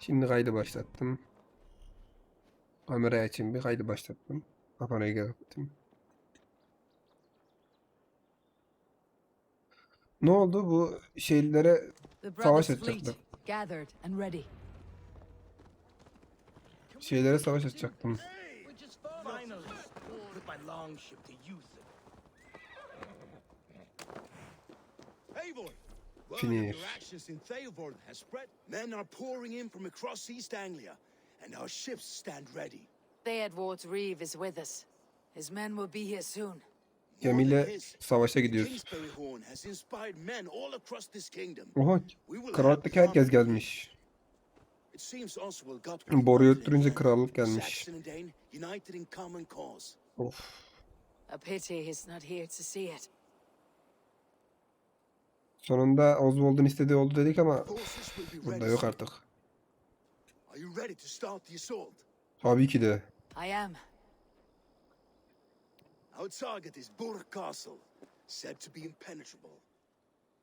Şimdi kaydı başlattım. Kamerayı açayım, bir kaydı başlattım. Kamerayı kapattım. Ne oldu? Bu şeylere savaş açacaklar. Şeylere savaş açacaktım. Finish. Men are pouring in from across East Anglia, and our ships stand ready. Theodward's Reeve is with us. His men will be here soon. Gemiyle savaşa gidiyoruz. has inspired men all across this kingdom. Oha, krallıktaki herkes gelmiş. Boruyu öttürünce krallık gelmiş. Of. A pity he's not here to see it. Sonunda Oswald'un istediği oldu dedik ama burada yok artık. Tabii ki de. I am. Our target is Burg Castle, said to be impenetrable.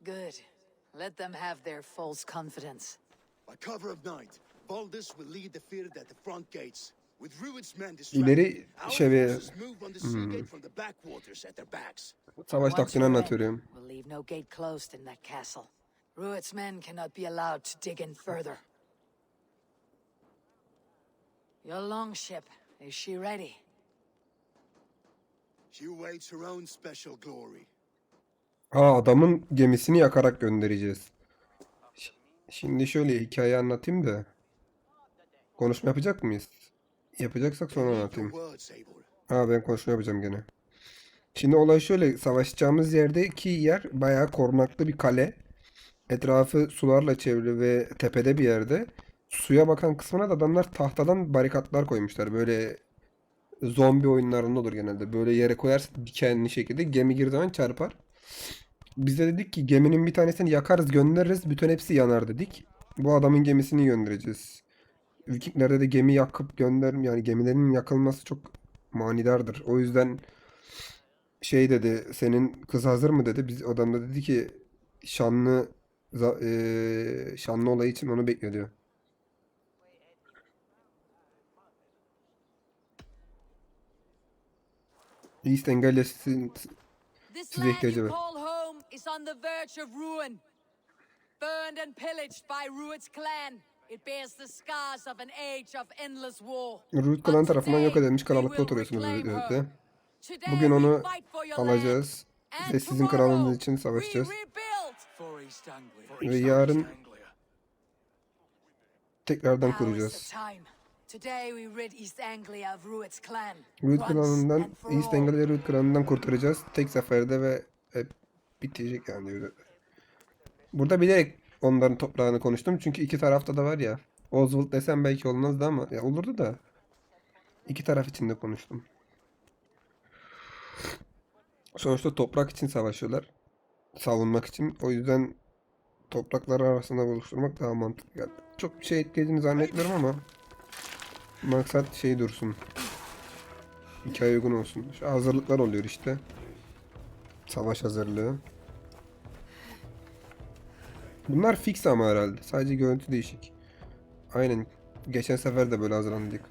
Good. Let them have their false confidence. By cover of night, Baldus will lead the field at the front gates. With Rued's men İleri distracted, our move on the sea gate from the backwaters at their backs. Savaş taktiğini anlatıyorum. We'll leave no gate closed in that castle. Rued's men cannot be allowed to dig in further. Your longship, is she ready? She awaits her own special glory. Adamın gemisini yakarak göndereceğiz. Şimdi şöyle hikaye anlatayım da. Konuşma yapacak mıyız? Yapacaksak sonra anlatayım. Ben konuşma yapacağım gene. Şimdi olay şöyle. Savaşacağımız yerdeki yer bayağı korunaklı bir kale. Etrafı sularla çevrili ve tepede bir yerde. Suya bakan kısmına da adamlar tahtadan barikatlar koymuşlar. Böyle zombi oyunlarında olur genelde. Böyle yere koyarsın dikenli şekilde. Gemi girdiği zaman çarpar. Biz de dedik ki geminin bir tanesini yakarız göndeririz. Bütün hepsi yanar dedik. Bu adamın gemisini göndereceğiz. Vikinglerde de gemi yakıp gönderim, yani gemilerin yakılması çok manidardır. O yüzden şey dedi, senin kız hazır mı dedi. Biz adam da dedi ki şanlı olay için onu bekliyor diyor. East Anglia size ihtiyacı var. Burned and pillaged by Rued's clan. It bears the scars of an age of endless war. Rued klan tarafından yok edilmiş krallıkta oturuyorsunuz dedi. Bugün onu alacağız ve sizin kralınız için savaşacağız. Ve yarın tekrardan kuracağız. Rued klanından, East Anglia Rued klanından kurtaracağız. Tek seferde ve bitecek yani. Burada bilerek onların toprağını konuştum. Çünkü iki tarafta da var ya. Oswald desem belki olmazdı ama ya olurdu da. İki taraf için de konuştum. Sonuçta toprak için savaşıyorlar. Savunmak için. O yüzden topraklar arasında buluşturmak daha mantıklı geldi. Çok bir şey etkilediğini zannetmiyorum ama maksat şey dursun. Hikaye uygun olsun. Şu hazırlıklar oluyor işte. Savaş hazırlığı. Bunlar fix ama herhalde. Sadece görüntü değişik. Aynen. Geçen sefer de böyle hazırlandık.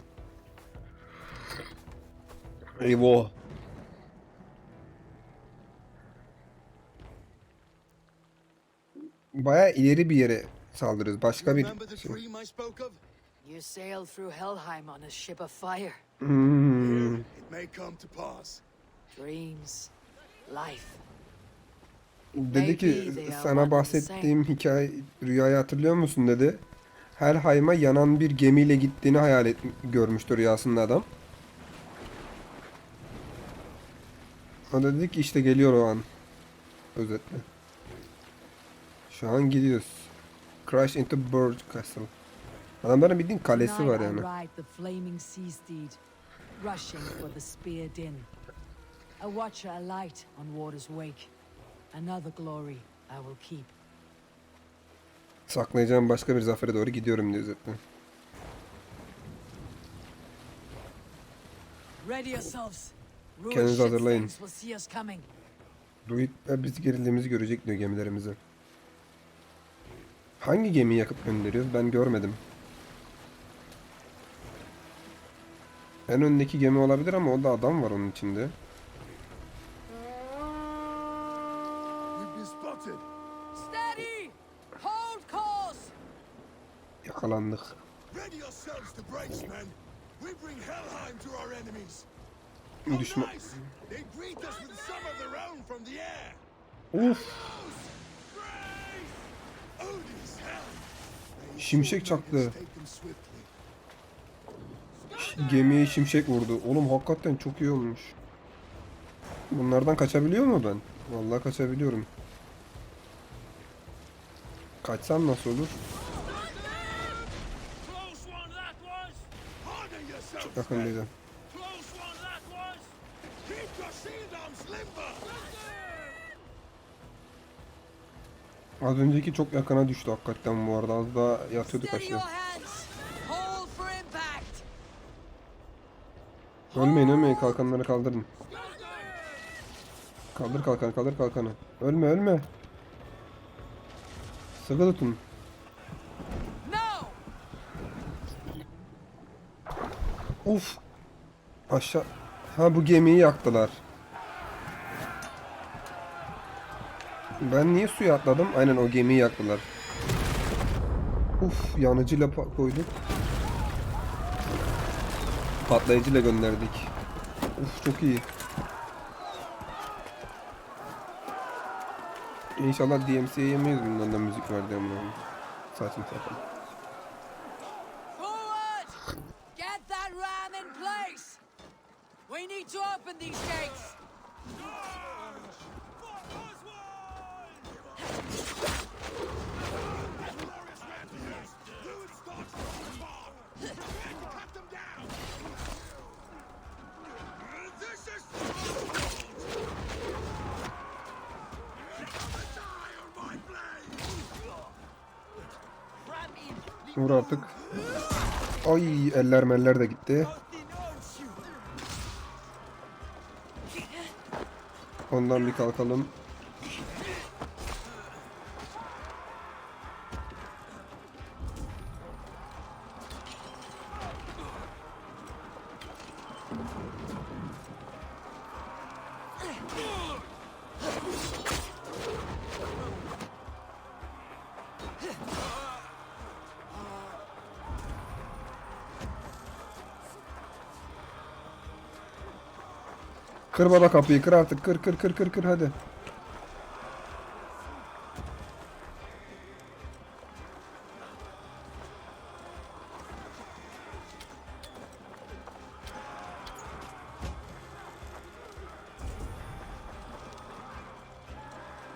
Eyvah. Bayağı ileri bir yere saldırırız. Başka bir şey. You sailed through Helheim on a ship of fire. It may come to pass. Dreams, life. Dedi ki sana bahsettiğim rüyayı hatırlıyor musun dedi. Helheim'a yanan bir gemiyle gittiğini görmüştü rüyasında adam. O da dedi ki işte geliyor o an. Özetle. Şu an gidiyoruz. Crash into Burg Castle. Adamların bildiğin kalesi var yani. Saklayacağım başka bir zafere doğru gidiyorum diyor zaten. Kendinizi hazırlayın. Rued'ler biz gerildiğimizi görecek diyor gemilerimizi. Hangi gemiyi yakıp gönderiyoruz? Ben görmedim. En öndeki gemi olabilir ama o da adam var onun içinde. We've been spotted. Steady! Hold course! Yakalandık. Ready yourselves to brace, men. We bring Helheim to our enemies. Düşman. Nice! They greet us with some of their own from the air. Uf. Odin's helm. Şimşek çaktı. Take them swiftly. Gemiye şimşek vurdu. Oğlum hakikaten çok iyi olmuş. Bunlardan kaçabiliyor mu ben? Vallahi kaçabiliyorum. Kaçsam nasıl olur? Harden yourselves, Çok men. yakındaydı. Keep your shield arms limber. Az önceki çok yakına düştü hakikaten bu arada. Az daha yatıyorduk Steady your aşağı. hands! Hold for impact! Ölmeyin ölmeyin, kalkanları kaldırın. Kaldır kalkanı, kaldır kalkanı. Ölme ölme. Sıkı tutun. No! Uf. Aşağı. Ha, bu gemiyi yaktılar. Ben niye suya atladım? Aynen, o gemiyi yaktılar. Uf, yanıcıyla koyduk. Patlayıcıyla gönderdik. Uf, çok iyi. İnşallah DMC'ye yemeyiz, bundan da müzik var diye bunların. Saçma sapan. Forward! Get that ram in place! We need to open these gates! Glorious rampiers. Ruin starts from far. Prepare to cut them down. This is die on my blade. Vur artık. Ay, eller meller de gitti. Ondan bir kalkalım. Kır baba kapıyı, kır artık, kır kır kır kır kır hadi.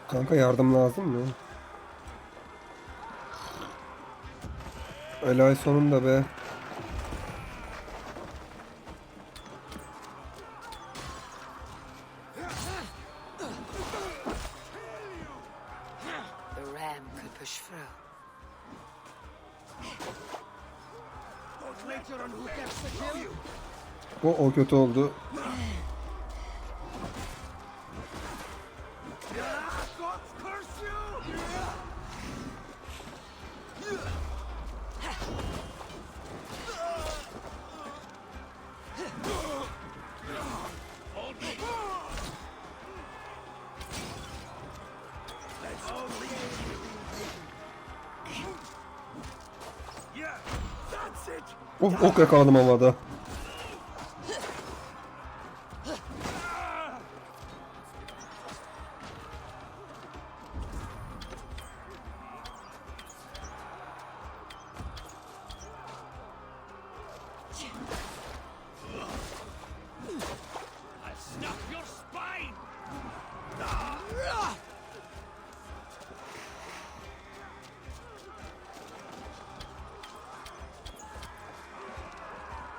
Kanka, yardım lazım mı? El ay sonunda be. The ram could push through. O kötü oldu. Of, ok yakaladım havada.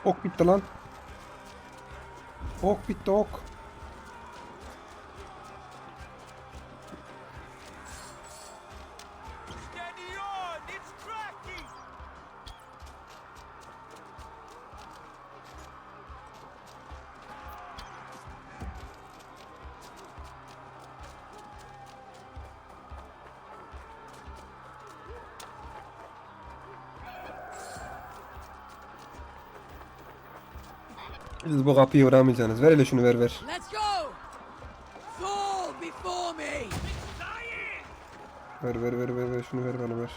Ok bitti lan. Ok bitti, ok. Siz bu kapıyı vuramayacaksınız. Ver hele şunu, ver ver. Let's go! Fall before me! Ver ver ver ver ver şunu, ver bana, ver.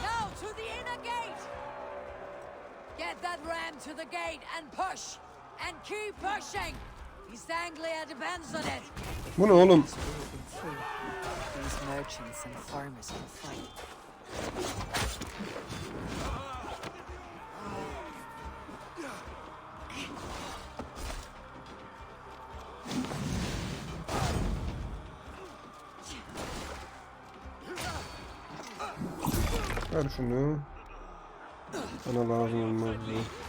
Now to the inner gate! Get that ram to the gate and push! And keep pushing! East Anglia depends on it! Bu ne oğlum? These merchants and farmers will fight. Ver şunu. Bana lazım olmaz bu.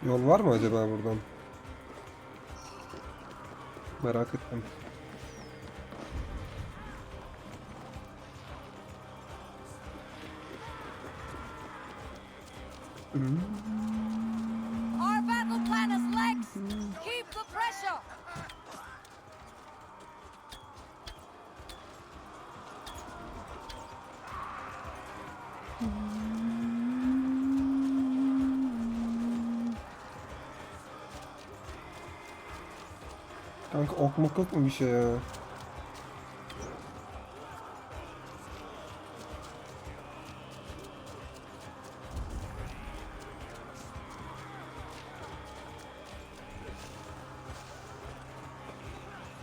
Yol var mı acaba buradan? Merak ettim. Our battle plan is legs! Keep the pressure! Kanka ok mokok mu bir şey ya?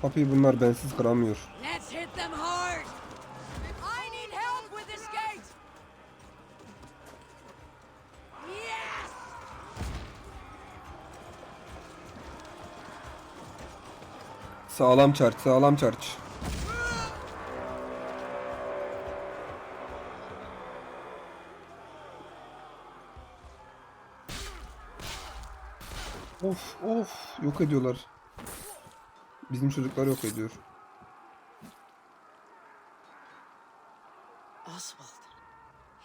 Kapıyı bunlar bensiz kıramıyor. Let's hit them hard! I need help with this gate! Yes! Sağlam çarç, sağlam çarç. Of of, yok ediyorlar. Bizim çocuklar yok ediyor. Oswald.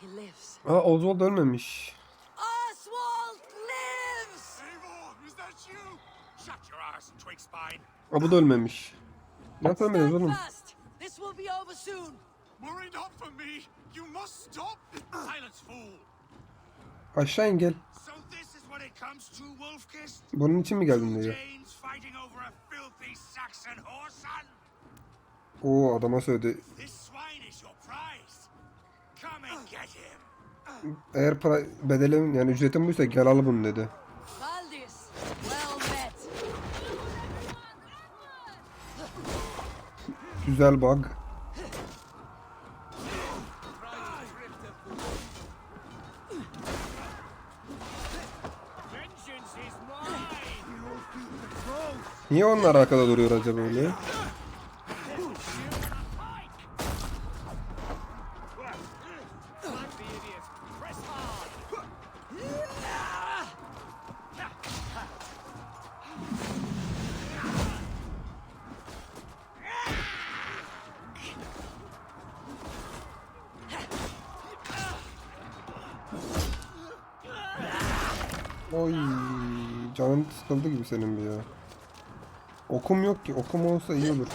He lives. Aa, Oswald ölmemiş. Oswald lives! Eivor, is that you? Shut your arse, twig spine. Aa, bu da ölmemiş. Nasıl ölmediniz Stand oğlum? fast! This will be over soon! Worry not for me. You must stop. Silence, fool. Aşağı in, gel. So this is what it comes to, Wolfkiss? Bunun için mi geldin diyor. Danes fighting over a filthy Saxon whoreson? Oo, adama söyledi. This swine is your prize. Come and get him. Eğer bedelim, yani ücretim buysa gel al bunu dedi. Valdis, well met. Güzel bug. Niye onlar arkada duruyor acaba öyle? Oy, canım sıkıldı gibi senin bir ya. Okum yok ki. Okum olsa iyi olur.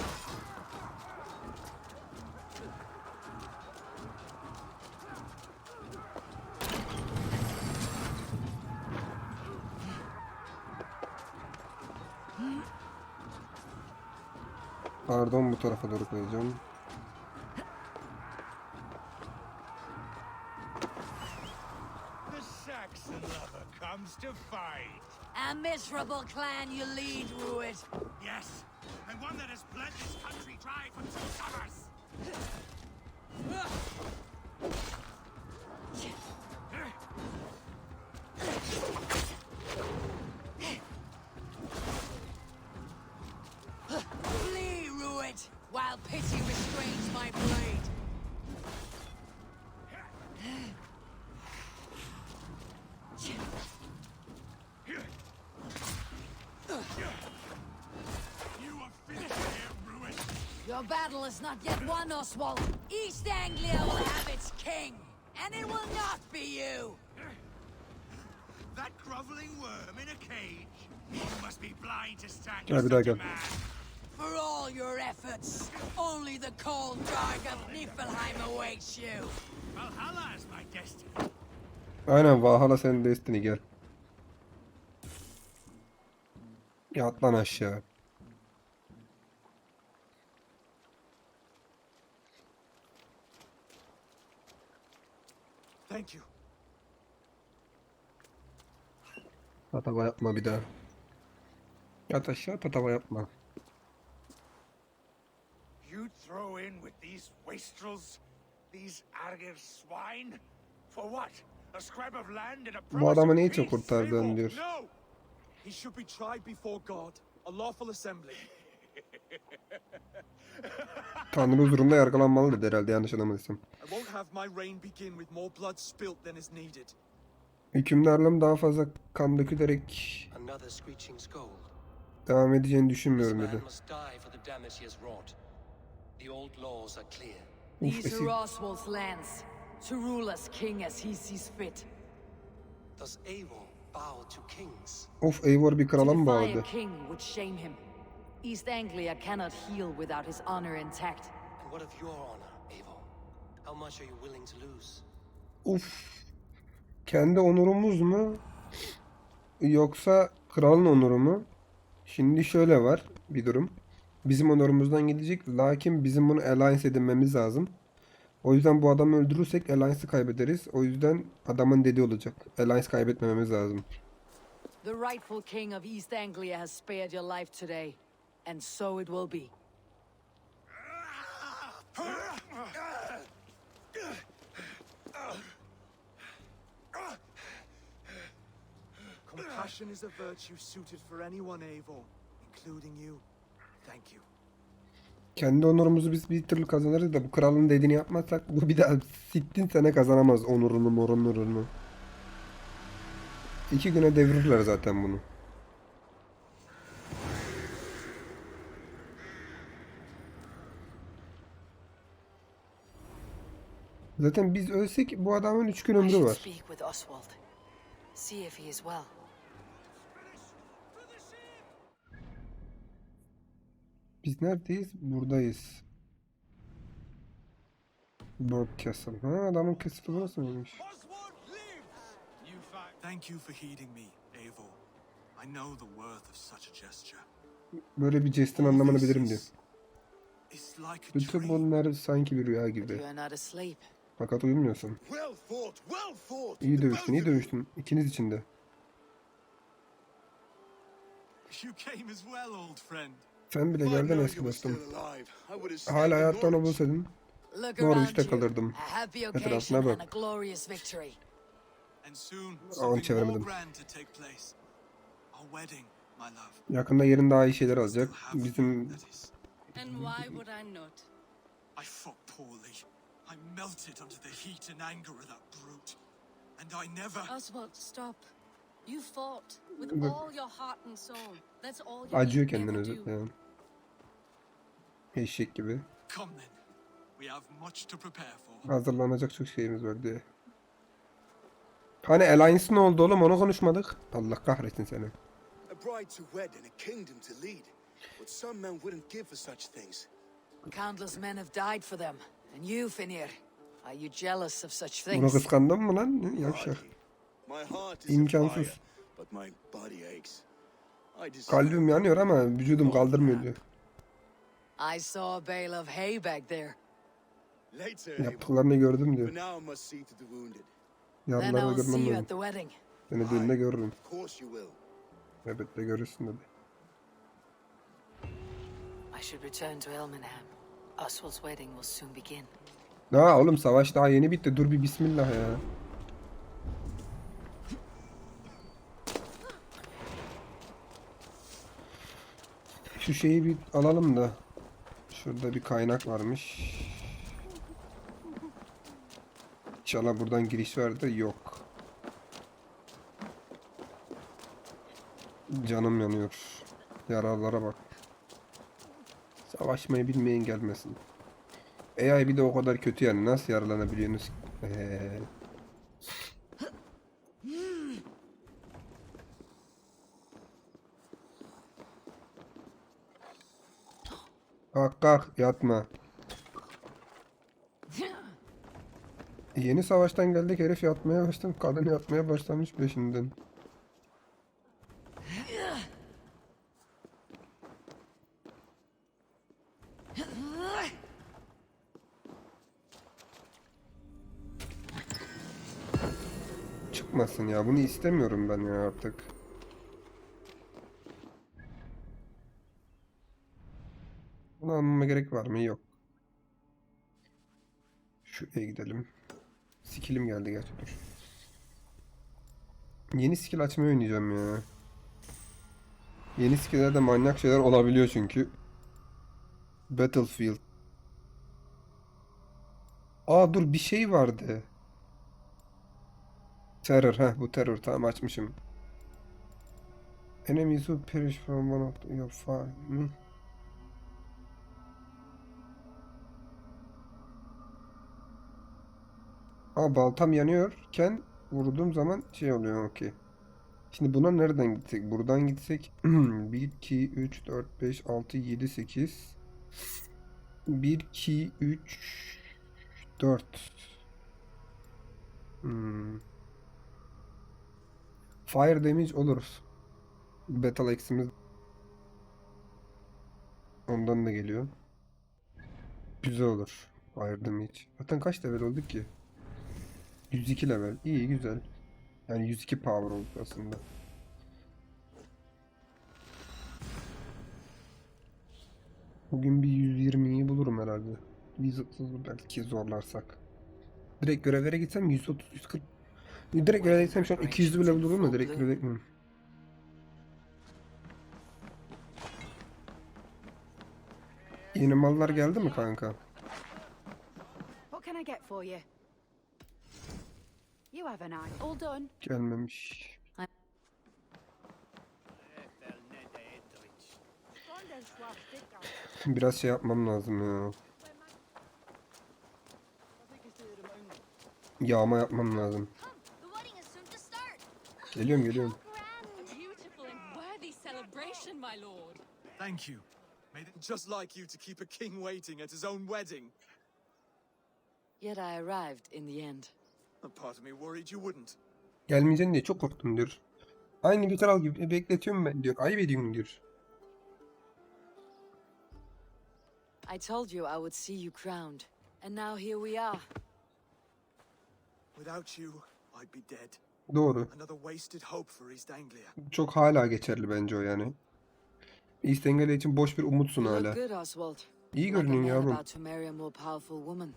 Pardon, bu tarafa doğru koyacağım. The Saxon lover comes to fight. A miserable clan you lead, Ruid. Yes, and one that has bled this country dry for 2 summers. Flee, Ruid, while pity restrains my blade. Your battle is not yet won, Oswald. East Anglia will have its king, and it will not be you. That groveling worm in a cage. You must be blind to stand Gel bir daha gel. For all your efforts, only the cold dark of Niflheim awaits you. Valhalla is my destiny. Aynen, Valhalla senin destiny, gel. Yat lan aşağı. Thank you. Tatava yapma bir daha. Yat aşağı, tatava yapma. You throw in with these wastrels, these arger swine? For what? A scrap of land and a Bu promise adamı of ne için peace? kurtardın diyor. No! He should be tried before God, a lawful assembly. Tanrı huzurunda yargılanmalıdır herhalde, yanlış anlamadıysam. I won't have my reign begin with more blood spilt than is needed. Hükümdarlığım daha fazla kan dökülerek Another screeching scold. devam edeceğini This düşünmüyorum man dedi. must die for the damage he has wrought. The old laws are clear. Uf, These esir. are Oswald's lands, to rule as king as he sees fit. Does Eivor bow to kings? Of, Eivor bir To krala mı defy a bağladı? king would shame him. East Anglia cannot heal without his honor intact. And what of your honor, Eivor? How much are you willing to lose? Uf. Kendi onurumuz mu? Yoksa kralın onuru mu? Şimdi şöyle var bir durum. Bizim onurumuzdan gidecek. Lakin bizim bunu alliance edinmemiz lazım. O yüzden bu adamı öldürürsek alliance'ı kaybederiz. O yüzden adamın dediği olacak. Alliance kaybetmememiz lazım. The rightful king of East Anglia has spared your life today, and so it will be. Compassion is a virtue suited for anyone, Eivor, including you. Thank you. Kendi onurumuzu biz bir türlü kazanırız da bu kralın dediğini yapmazsak bu bir daha sittin sene kazanamaz onurunu morunurunu. 2 güne devirirler zaten bunu. Zaten biz ölsek bu adamın 3 gün I ömrü should var. speak with Oswald. See if he is well. Biz neredeyiz? Buradayız. Bird Castle. Ha, adamın castle'ı burası mıymış? Oswald lives! You fact. Thank you for heeding me, Eivor. I know the worth of such a gesture. Böyle bir jestin anlamını bilirim diyor. It's like a Bütün dream. bunlar sanki bir rüya You gibi. are not asleep. Fakat uyumuyorsun. Well fought, well fought. İyi The dövüştün, iyi both of you. dövüştün. İkiniz için de. You came as well, old friend. Sen bile If I'd geldin known eski you were dostum. still alive, I would have Hala stayed in hayatta onu Norwich. bulsaydın. Look Norwich'te around you. kalırdım. A happy Etrafına occasion bak. and a glorious victory. And soon, Onu something more çeviremedim. grand to take place. Our wedding, my love. Yakında yerin daha iyi şeyler alacak. Still have Bizim you, that is. And why would I not? I fought poorly. I melted under the heat and anger of that brute. And I never... Oswald, stop. You fought with Look. all your heart and soul. That's all you acıyor need kendini ever do. özetle yani. Eşek gibi. Come then. We have much to prepare for. Hazırlanacak çok şeyimiz var diye. Hani Alliance ne oldu oğlum, onu konuşmadık. Allah kahretsin seni. A bride to wed and a kingdom to lead. What some men wouldn't give for such things. Countless men have died for them. And you, Finir, are you jealous of such Bunu things? kıskandın mı lan? Yavşak. Hardly. My heart is İmkansız. afire, but my body aches. I deserve Kalbim yanıyor ama vücudum kaldırmıyor diyor. I saw a bale of hay back there. later, Abel. Yaptıklarını gördüm For diyor. now, I must see to the wounded. Then Yaraları I'll see görmem you lazım. at the wedding. Seni düğünde görürüm. Of course you will. Evet de görürsün dedi. I should return to Elmenham. Oswald's wedding will soon begin. Ha oğlum, savaş daha yeni bitti. Dur bir bismillah ya. Şu şeyi bir alalım da. Şurada bir kaynak varmış. İnşallah buradan giriş var da yok. Canım yanıyor. Yaralara bak. Savaşmayı bilmeyen gelmesin. AI bir de o kadar kötü yani. Nasıl yaralanabiliyorsunuz? Kalk kalk yatma. Yeni savaştan geldik, herif yatmaya başladı. Kadın yatmaya başlamış peşinden. Çıkmasın ya, bunu istemiyorum ben ya artık. Bunu almama gerek var mı? Yok. Şuraya gidelim. Skill'im geldi gerçi, dur. Yeni skill açmayı oynayacağım ya. Yeni skill'lerde manyak şeyler olabiliyor çünkü. Battlefield. Aa dur, bir şey vardı. Terror, bu terror, tamam açmışım. Enemies who perish from one of your fire. Aa, baltam yanıyorken vurduğum zaman şey oluyor, okey. Şimdi buna nereden gitsek? Buradan gitsek. 1, 2, 3, 4, 5, 6, 7, 8. 1, 2, 3, 4. Fire damage olur. Battle Axe'imiz ondan da geliyor. Güzel olur. Fire damage. Zaten kaç level olduk ki? 102 level. İyi, güzel. Yani 102 power olduk aslında. Bugün bir 120'yi bulurum herhalde. 130 belki zorlarsak. Direkt görevlere gitsem 130, 140. Direkt görevlere gitsem şu an 200 bile bulurum da direkt görevlere gitmem. Yeni mallar geldi mi kanka? What can I get for you? You have an eye. All done. Gelmemiş. Biraz şey yapmam lazım ya. Yağma yapmam lazım. The wedding is soon to start. Geliyorum, geliyorum. A beautiful and worthy celebration, my lord. Thank you. May they just like you to keep a king waiting at his own wedding. Yet I arrived in the end. A part of me worried you wouldn't. Gelmeyeceksin diye çok korktum diyor. Aynı bir kral gibi bekletiyorum ben diyor. Ayıp ediyorsun diyor. I told you I would see you crowned, and now here we are. Without you, I'd be dead. Doğru. Another wasted hope for East Anglia. Çok hala geçerli bence o yani. East Anglia için boş bir umutsun You hala. look good, Oswald. İyi Like a görünüyorsun man yavrum. about to marry a more powerful woman.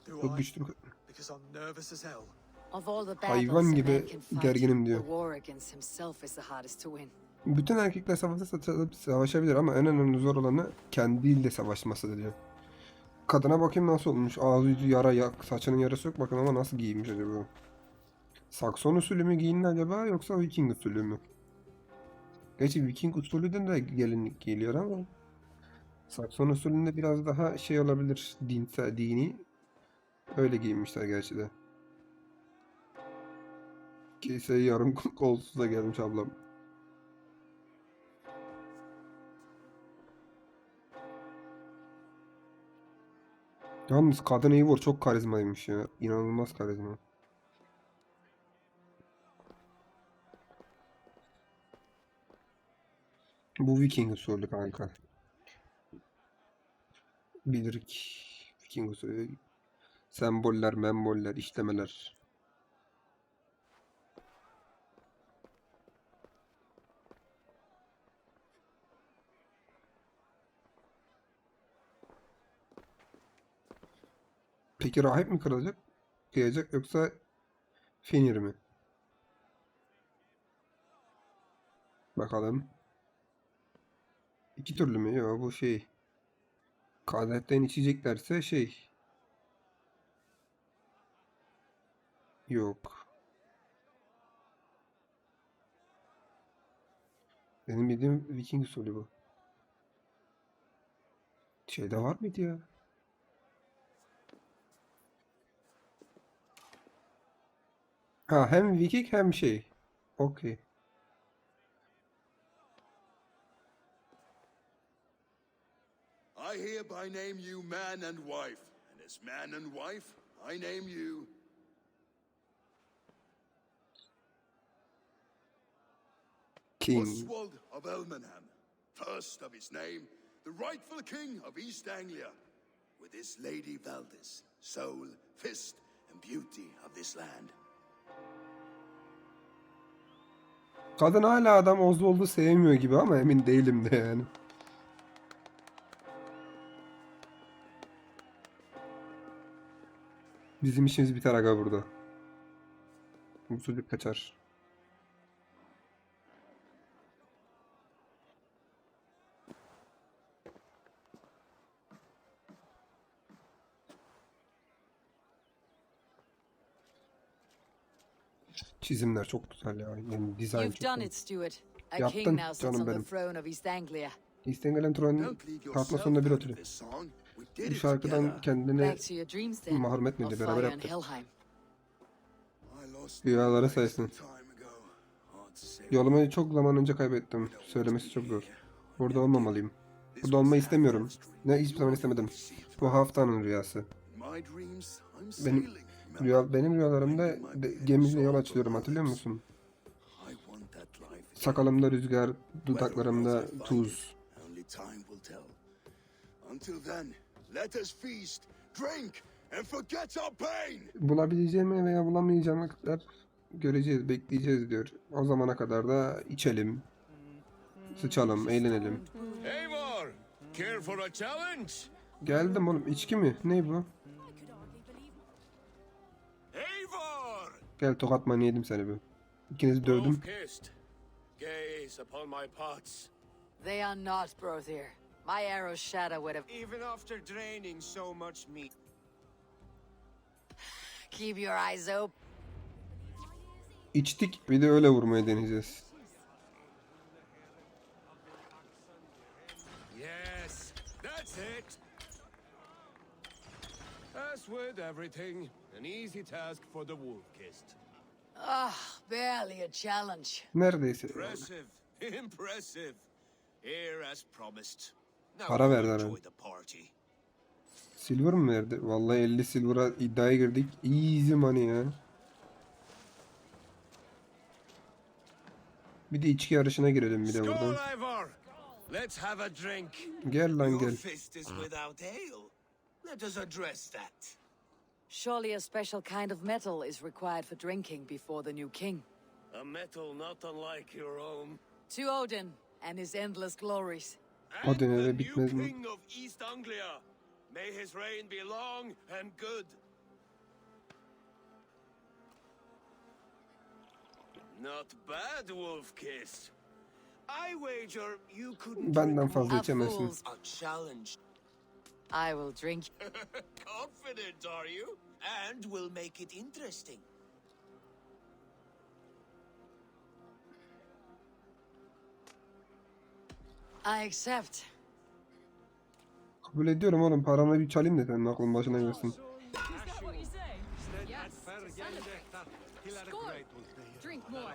Do Çok I? güçlü. Because I'm nervous as hell. Of all the Hayvan battles a gibi man can fight, gerginim diyor. the war against himself is the hardest to win. Bütün erkekler savaşabilir ama en önemli zor olanı kendiyle savaşması diyor. Kadına bakayım nasıl olmuş. Ağzı yüzü yara, saçının yarası yok. Bakın ama nasıl giyinmiş acaba. Sakson usulü mü giyindi acaba yoksa Viking usulü mü? Gerçi Viking usulüden de gelinlik giyiliyor ama Sakson usulünde biraz daha şey olabilir, dinsel, dini. Öyle giyinmişler gerçi de. Kiseye yarım kolsuz da gelmiş ablam. Yalnız kadın Eivor çok karizmaymış ya. İnanılmaz karizma. Bu Viking usulü kanka. Bilirik. Viking usulü. Semboller, memboller, işlemeler. Peki rahip mi kırılacak? Kıyacak yoksa Fenir mi? Bakalım. İki türlü mü? Yok bu şey. Kadetten içeceklerse şey. Yok. Benim bildiğim Viking usulü bu. Şeyde var mıydı ya? Ha, hem Viking hem şey. Okey. I hereby name you man and wife, and as man and wife, I name you King. Oswald of Elmenham, first of his name, the rightful king of East Anglia, with his lady Valdis, soul, fist, and beauty of this land. Kadın hala adam Oswald'u sevmiyor gibi ama emin değilim de yani. Bizim işimiz biter aga burada. Bu çocuk kaçar. Çizimler çok güzel ya. Yani dizayn You've çok done güzel. it, Stuart. A Yaptın king now sits canım on the benim. throne of East Anglia. İstengilen Turan'ın Don't leave tahtına yourself sonunda bir out of oturuyor. this song. We did Bu it şarkıdan together. kendini Back to your dreams then. mahrum etmedi. Of Beraber fire and yaptık. Helheim. I lost Rüyaları my ways sayesinde. time ago. Hard to say. Yolumu çok zaman önce kaybettim. Söylemesi çok zor. Burada olmamalıyım. Burada olmayı istemiyorum. Ne hiçbir zaman istemedim. Bu haftanın rüyası. My dreams, I'm Benim sailing. benim rüyalarımda gemiyle yol açılıyorum, hatırlıyor musun? I want that life. Sakalımda rüzgar, dudaklarımda tuz. Only time will tell. Until then, let us feast, drink, and forget our pain. Bulabileceğimi veya bulamayacağımı kadar göreceğiz, bekleyeceğiz diyor. O zamana kadar da içelim, sıçalım, eğlenelim. Eivor, care for a challenge? Geldim oğlum, içki mi? Ne bu? Eivor! Gel tokat yedim seni bir. İkinizi dövdüm. Wolf-kissed. Gaze upon my pots. They are not, Brothir. My arrow's shadow would have... Even after draining so much meat. Keep your eyes open. İçtik, bir de öyle vurmayı deneyeceğiz. Yes, that's it. As with everything, an easy task for the wolf-kissed. Ah, barely a challenge. Neredeyse. Impressive. Impressive. Here as promised. Now Para verdiler enjoy yani. the party. Silver mı verdi? Vallahi 50 silver'a iddiaya girdik. Easy money ya. Bir de içki yarışına girelim bir de Skål, buradan. Eivor! Let's have a drink. Gel lan Your gel. fist is without ale. Let us address that. Surely a special kind of metal is required for drinking before the new king. A metal not unlike your own. To Odin and his endless glories. And O döneme the new bitmez mi? king of East Anglia. May his reign be long and good. Not bad, Wolf-kissed. I wager you couldn't Benden drink fazla A içemezsin. fool's... A challenge. I will drink. Confident, are you? And we'll make it interesting. I accept. Kabul ediyorum oğlum. Paramla bir çalayım da senin aklın başına gelsin. Drink more.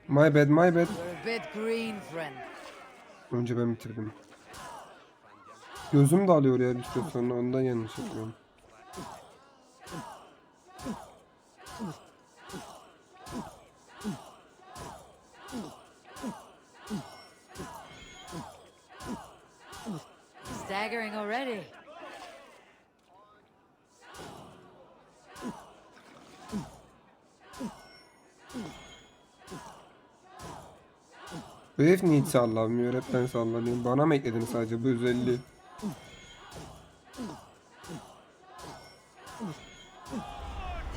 My bad, my bad. You're a bit green, friend. Önce ben bitirdim. Gözüm de alıyor ya bir süre sonra, ondan yanlış yapıyorum. Staggering already. Bu herif niye hiç sallamıyor? Hep ben sallanıyorum. Bana mı ekledin sadece bu özelliği?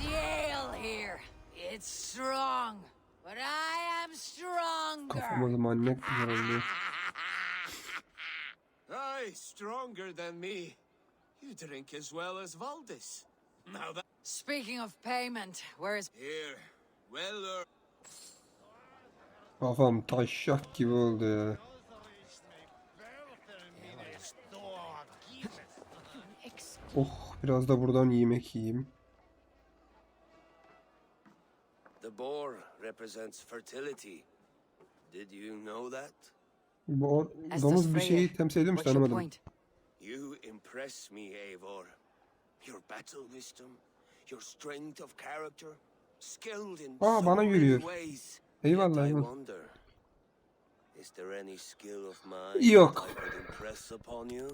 The ale here. It's strong. But I am stronger. Kafama manyak güzel oldu. way stronger than me. You drink as well as Valdis. Now that Speaking of payment, where is... here, well earned. Kafam taşak gibi oldu ya. Oh, biraz da buradan yemek yiyeyim. The boar represents fertility. Did you know that? Bu As domuz does bir Freya. şeyi temsil ediyormuş, What's your tanımadım. point? You impress me, Eivor. Your battle wisdom, your strength of character, skilled in Aa, so bana many yürüyor. ways. Eyvallah, Yet I eyvallah. wonder, is there any skill of mine Yok. that I could impress upon you?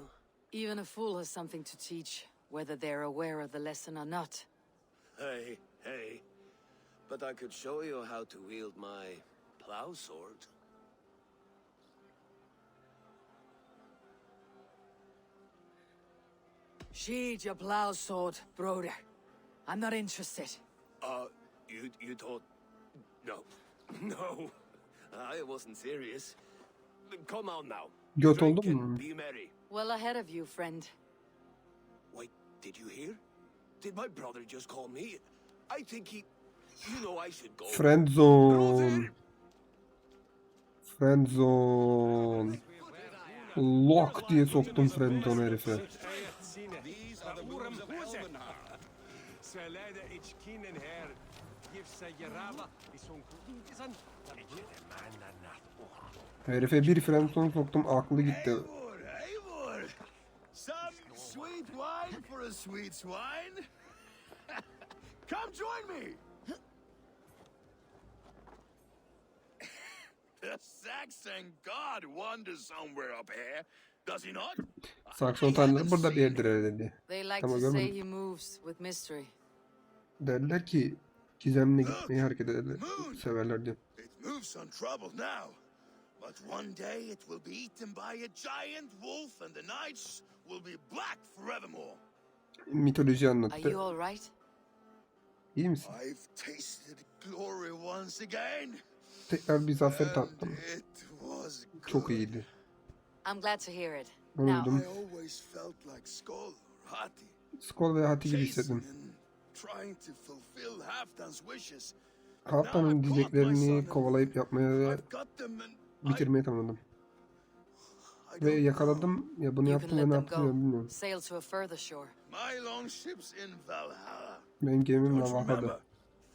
Even a fool has something to teach, whether they're aware of the lesson or not. Hey, hey. But I could show you how to wield my plow sword. Sheathe your plow sword, brother. I'm not interested. You thought... No. No. I wasn't serious. Come on now. Göt Drink oldun mu? and be merry. Well ahead of you, friend. Wait, did you hear? Did my brother just call me? I think he... You know I should go. Friend zone. Friend zone. Lock diye soktum friend zone herife. Herife bir friend zone soktum, aklı gitti. Eivor! Some sweet wine for a sweet swine? Come join me! The Saxon god wanders somewhere up here, does he not? Sakson tanrıları burada bir yerdir dedi. They like Ama to say görmedim. he moves with mystery. Derler ki gizemle gitmeyi hareket ederler. Severler diyor. It moves untroubled now, but one day it will be eaten by a giant wolf and the nights will be black forevermore. Mitoloji Are anlattı. you all right? İyi misin? I've tasted glory once again, Tekrar bir zafer and tattım. it was Çok good. iyiydi. I'm glad to hear it. Onu Now, duydum. I always felt like Skoll or Hati, Skol ve Hati gibi chasing hissettim. and trying to fulfill Halfdan's wishes. Halktanın diyeceklerini kovalayıp yapmaya ve I've got them and bitirmeye tamamladım. I Ve don't yakaladım ya, bunu you can yaptım ve let ne them yaptım ya go. bilmiyorum. Sail to a further shore. My longship's in Valhalla. Benim gemim Don't you remember? Valhalla'da.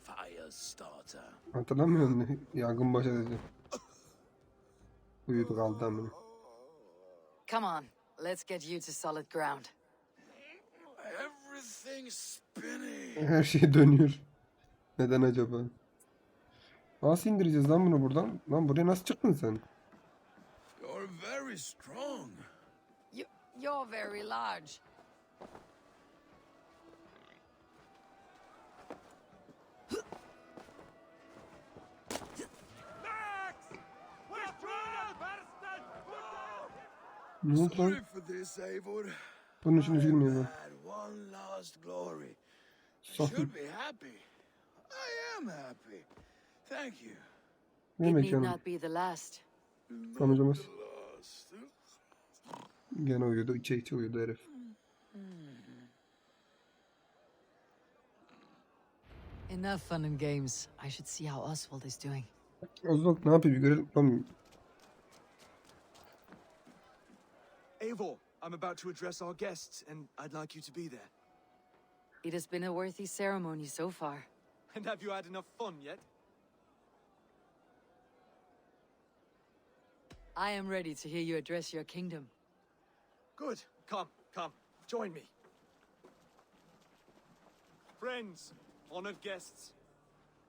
Firestarter. Hatırlamıyor musun? Yangın başa dedi. Uyudu kaldı amına. Come on, let's get you to solid ground. Everything's spinning. Her şey dönüyor. Neden acaba? Nasıl indireceğiz lan bunu buradan? Lan buraya nasıl çıktın sen? You're very strong. You're very large. Ne oldu lan? Sorry for this, Eivor. Bunun için üzülmüyor I lan. had one last glory. I Saf- should be happy. I am happy. Thank you. Ne It demek need canım? not be the last. Sonucumuz. Last. Gene uyudu. İçe uyudu herif. Enough fun and games. I should see how Oswald is doing. Ozlok ne yapıyor bir görelim. Lan Eivor, I'm about to address our guests, and I'd like you to be there. It has been a worthy ceremony so far. And have you had enough fun yet? I am ready to hear you address your kingdom. Good. Come, join me. Friends, honored guests,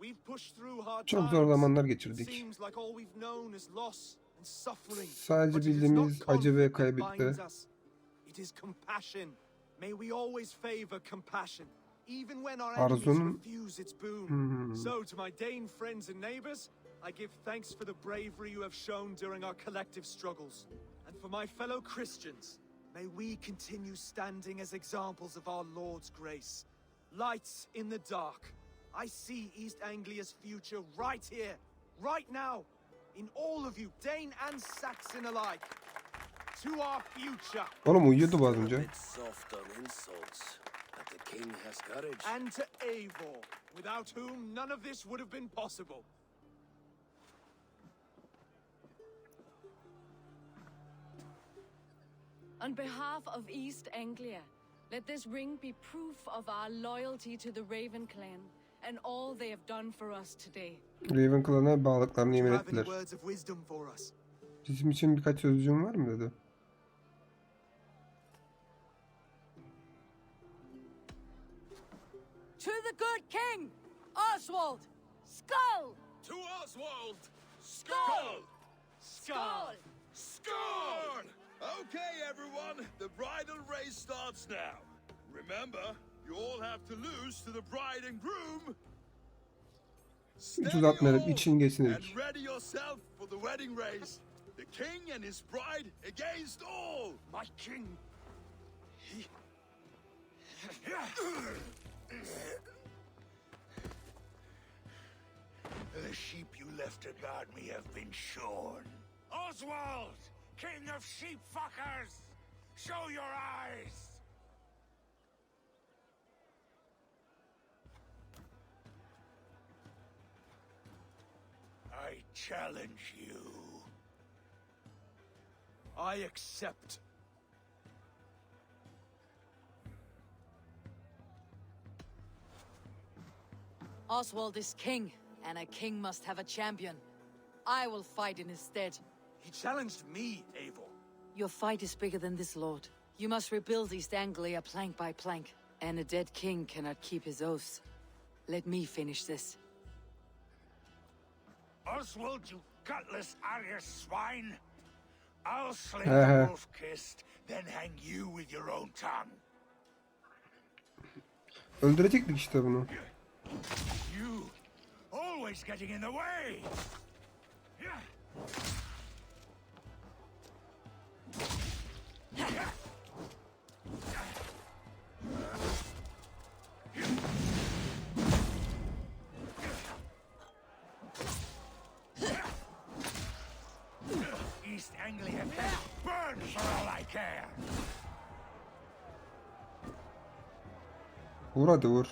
we've pushed through hard çok times. zor zamanlar It geçirdik. seems like all we've known is loss and suffering. Sadece But it is bildiğimiz not acı ve conflict that kaybetti. binds us. It is compassion. May we always favor compassion, even when our enemies Arzunun- refuse its boon. So, to my Dane friends and neighbors, I give thanks for the bravery you have shown during our collective struggles. And for my fellow Christians, may we continue standing as examples of our Lord's grace. Lights in the dark. I see East Anglia's future right here, right now, in all of you, Dane and Saxon alike. to our future. Oğlum uyuyordu bu az A önce. bit soft on insults, but the king has courage. And to Eivor, without whom none of this would have been possible. On behalf of East Anglia, let this ring be proof of our loyalty to the Raven clan and all they have done for us today. Raven klan'a bağlılıklarını Do you yemin have any ettiler. words of wisdom for us? Bizim için birkaç sözcüğün var mı dedi. To the good king, Oswald! Skull! To Oswald! Skull! Skull! Scorn! Okay, everyone, the bridal race starts now. Remember, you all have to lose to the bride and groom. Steady 360 metre all, için geçsin and dedik. ready yourself for the wedding race. The king and his bride against all. My king! The sheep you left to guard me have been shorn. Oswald, king of sheep fuckers! Show your eyes! I challenge you. I accept. Oswald is king, and a king must have a champion. I will fight in his stead. He challenged me, Eivor. Your fight is bigger than this, Lord. You must rebuild East Anglia plank by plank, and a dead king cannot keep his oaths. Let me finish this. Oswald, you gutless Arya swine! I'll slay the wolf-kissed, then hang you with your own tongue. Öldürecektik işte bunu. You, always getting in the way! East Anglia can burn for all I care! Vur hadi vur.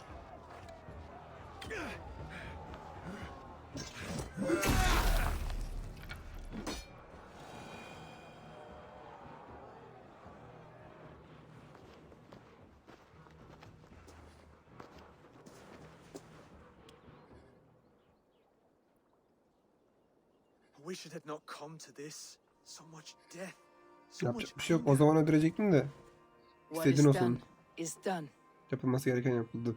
I wish it had not come to this. So much death. So much Yapacak bir şey yok. O anger. zaman öldürecektim de. What is İstediğin done olsun. is done. Yapılması gereken yapıldı.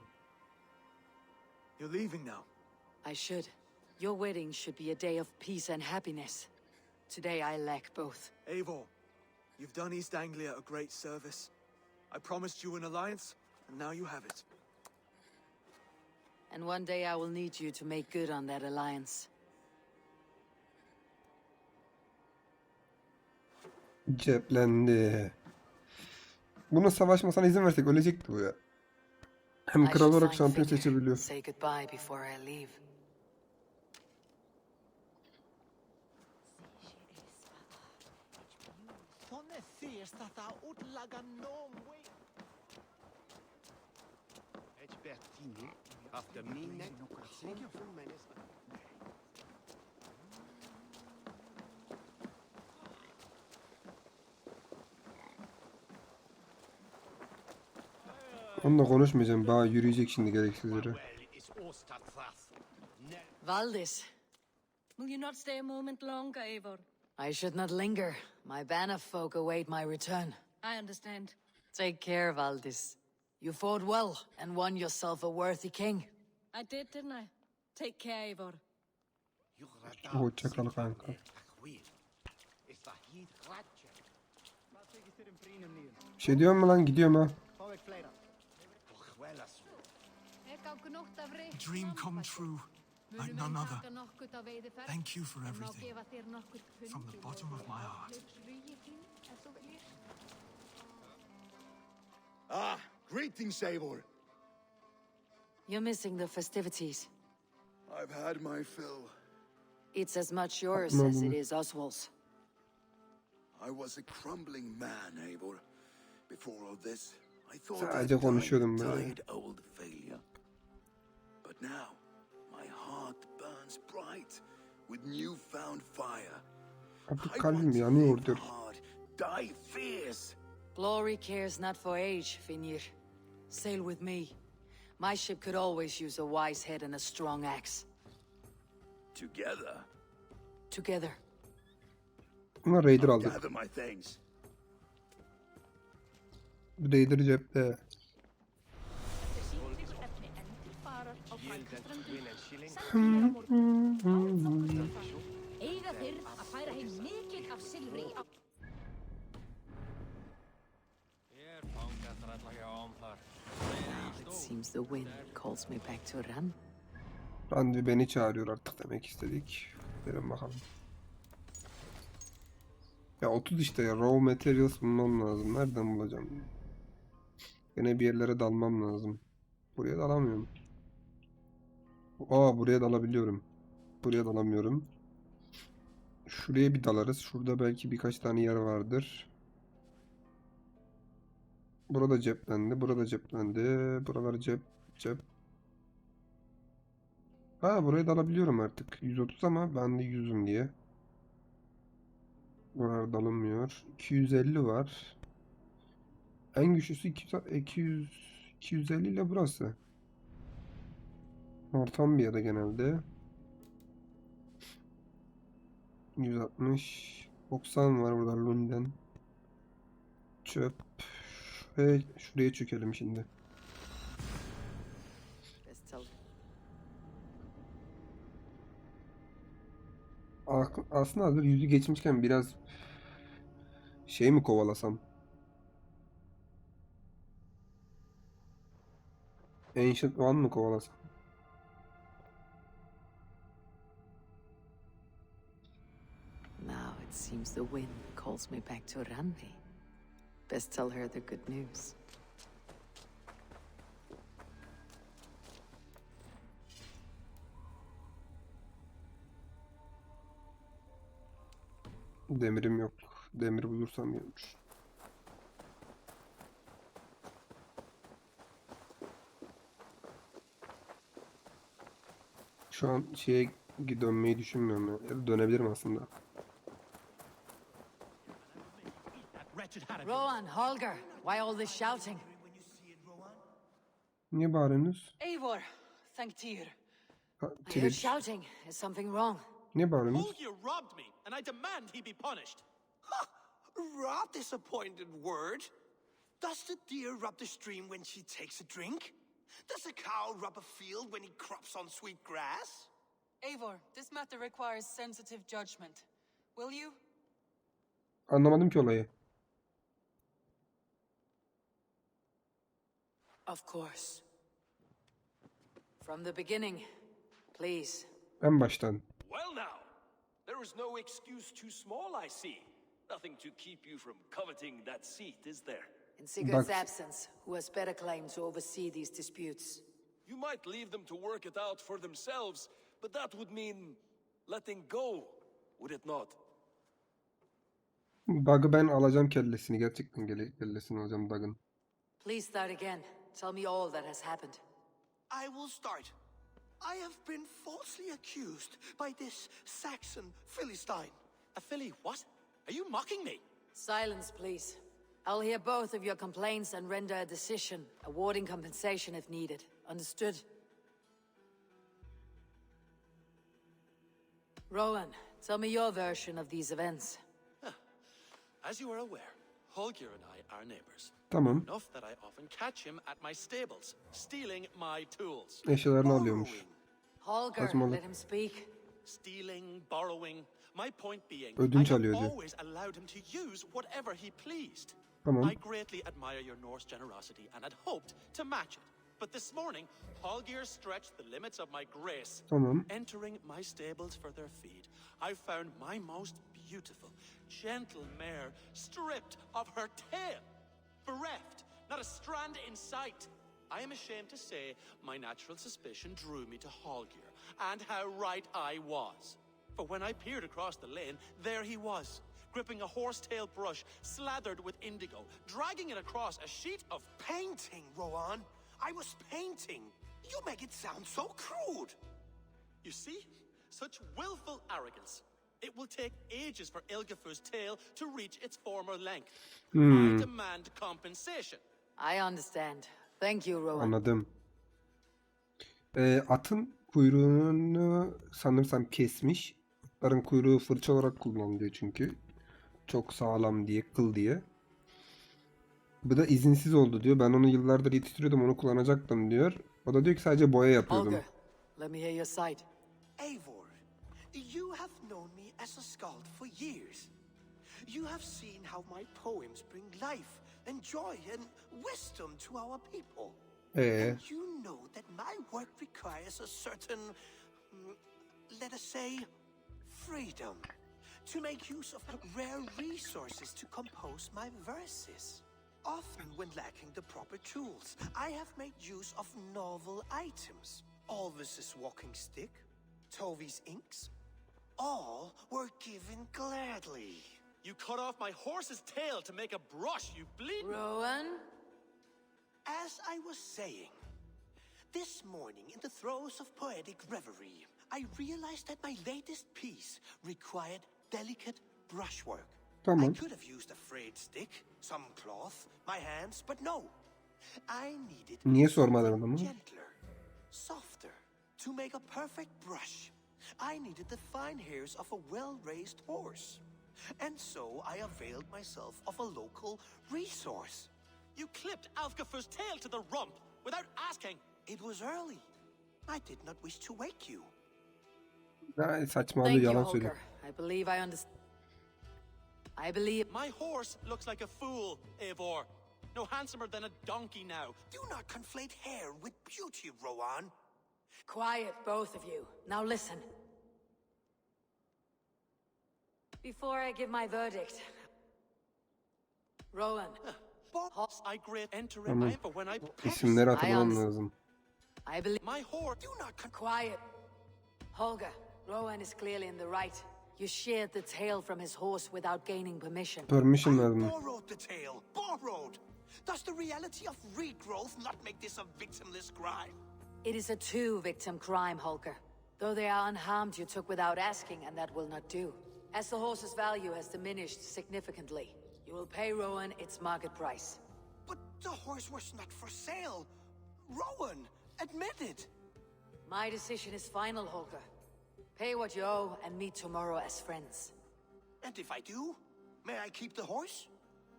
You're leaving now. I should. Your wedding should be a day of peace and happiness. Today I lack both. Eivor, you've done East Anglia a great service. I promised you an alliance, and now you have it. And one day I will need you to make good on that alliance. Ceplendi. Bunun savaşmasına izin versek ölecekti bu ya. Hem I kral should olarak find şampiyon Figure. seçebiliyor. Say goodbye before I leave. Onunla konuşmayacağım. Bana yürüyecek şimdi gereksiz yere. Valdis, Will you not stay a moment longer, Eivor? I should not linger. My band of folk await my return. I understand. Take care, Valdis. You fought well and won yourself a worthy king. I did, didn't I? Take care, Eivor. Hoşça kal kanka. Bir şey diyor mu lan? Gidiyorum ha. Dream come true, like none other. Thank you for everything, from the bottom of my heart. Ah, greetings, Eivor. You're missing the festivities. I've had my fill. It's as much yours No, as no. it is Oswald's. I was a crumbling man, Eivor. Before all this, I thought Sadece I'd konuşuyordum died a böyle. tired old failure. But now, my heart burns bright with newfound fire. Artık I kalbim want to yanıyordur. live hard, die fierce. Glory cares not for age, Finir. Sail with me. My ship could always use a wise head and a strong axe. Together, Together. Buna Raider aldık. gather my things. Raider cepte. Eiga þeir að færa heim mikið af silfri á... It seems the wind calls me back to Ran. Randy beni çağırıyor artık demek istedik. Gidelim bakalım. Ya 30 işte ya. Raw materials bulmam lazım. Nereden bulacağım? Yine bir yerlere dalmam lazım. Buraya dalamıyorum. Buraya dalabiliyorum. Buraya dalamıyorum. Şuraya bir dalarız. Şurada belki birkaç tane yer vardır. Burada ceplendi. Burada ceplendi. Buralar cep. Buraya dalabiliyorum artık. 130 ama ben de 100'üm diye. Buralar dalınmıyor. 250 var. En güçlüsü 250 ile burası. Ortam bir yerde genelde. 160. 90 var burada Lunden. Çöp. Şuraya çökelim şimdi. Aslında hazır yüzü geçmişken biraz şey mi kovalasam? Ancient One mı kovalasam? Now it seems the wind calls me back to Ranvi. Best tell her the good news. Demirim yok. Demir bulursam gelmiş. Şu an şeye dönmeyi düşünmüyorum ya. Ya da dönebilirim aslında. Rowan, Holger, why all this shouting? Niye bağırıyorsunuz? Eivor, Thanktir. I hear Tirit. shouting. Is something wrong? Niye bağırıyorsunuz? Holger robbed me, and I demand he be punished. Rot disappointed word. Does the deer rub the stream when she takes a drink? Does a cow rub a field when he crops on sweet grass? Eivor, this matter requires sensitive judgment. Will you? Anlamadım ki olayı. Of course. From the beginning, please. En baştan. Well now, there is no excuse too small, I see. Nothing to keep you from coveting that seat, is there? In Sigurd's But- absence, who has better claim to oversee these disputes? You might leave them to work it out for themselves, but that would mean letting go, would it not? Bug'ı ben alacağım kellesini. Gerçekten kellesini alacağım Bug'ın. Please start again. Tell me all that has happened. I will start. I have been falsely accused by this Saxon Philistine. A filly, what? Are you mocking me? Silence, please. I'll hear both of your complaints and render a decision, awarding compensation if needed. Understood? Rowan, tell me your version of these events. As you are aware, Holger and I are neighbors. Tamam. Enough that I often catch him at my stables, stealing my tools. Eşyalarını alıyormuş. Holger, Saçmalık. let him speak. Stealing, borrowing. My point being, Ödünç I have alıyordu. always allowed him to use whatever he pleased. Tamam. I greatly admire your Norse generosity and had hoped to match it. But this morning, Holger stretched the limits of my grace. Tamam. Entering my stables for their feed, I found my most beautiful, gentle mare stripped of her tail, bereft, not a strand in sight. I am ashamed to say my natural suspicion drew me to Holger, and how right I was. For when I peered across the lane, there he was, gripping a horsetail brush slathered with indigo, dragging it across a sheet of painting, Rowan. I was painting. You make it sound so crude. You see? Such willful arrogance. It will take ages for Ilgafur's tail to reach its former length. I demand compensation. I understand. Thank you, Rowan. Anladım. Atın kuyruğunu sanırsam kesmiş. Atların kuyruğu fırça olarak kullanılıyor çünkü. Çok sağlam diye, kıl diye. Bu da izinsiz oldu diyor. Ben onu yıllardır yetiştiriyordum, onu kullanacaktım diyor. O da diyor ki sadece boya yapıyordum. Holger, let me hear your side. Eivor, you have known me as a skald for years. You have seen how my poems bring life and joy and wisdom to our people. And you know that my work requires a certain, let us say, freedom to make use of rare resources to compose my verses. Often when lacking the proper tools, I have made use of novel items. Alvis's walking stick, Tovy's inks, all were given gladly. You cut off my horse's tail to make a brush, you bleeding... Rowan? As I was saying, this morning in the throes of poetic reverie, I realized that my latest piece required delicate brushwork. I could have used a frayed stick, some cloth, my hands, but no. I needed something gentler, softer. To make a perfect brush, I needed the fine hairs of a well-raised horse. And so I availed myself of a local resource. You clipped Alfgafur's tail to the rump without asking. It was early. I did not wish to wake you. Saçmalıyor, Thank you, yalan söylüyor. Holger. I believe I understand. I believe... My horse looks like a fool, Eivor. No handsomer than a donkey now. Do not conflate hair with beauty, Rowan. Quiet, both of you. Now listen. Before I give my verdict... Rowan. I great enter in for when I İsimleri hatırlamam lazım. I believe... My horse. Do not Quiet. Holger, Rowan is clearly in the right. You sheared the tail from his horse without gaining permission. Permission lazım. borrowed the tail. Borrowed. Does the reality of regrowth not make this a victimless crime? It is a two-victim crime, Holger. Though they are unharmed, you took without asking, and that will not do. As the horse's value has diminished significantly, you will pay Rowan its market price. But the horse was not for sale. Rowan, admit it. My decision is final, Holger. Pay what you owe and meet tomorrow as friends. And if I do, may I keep the horse?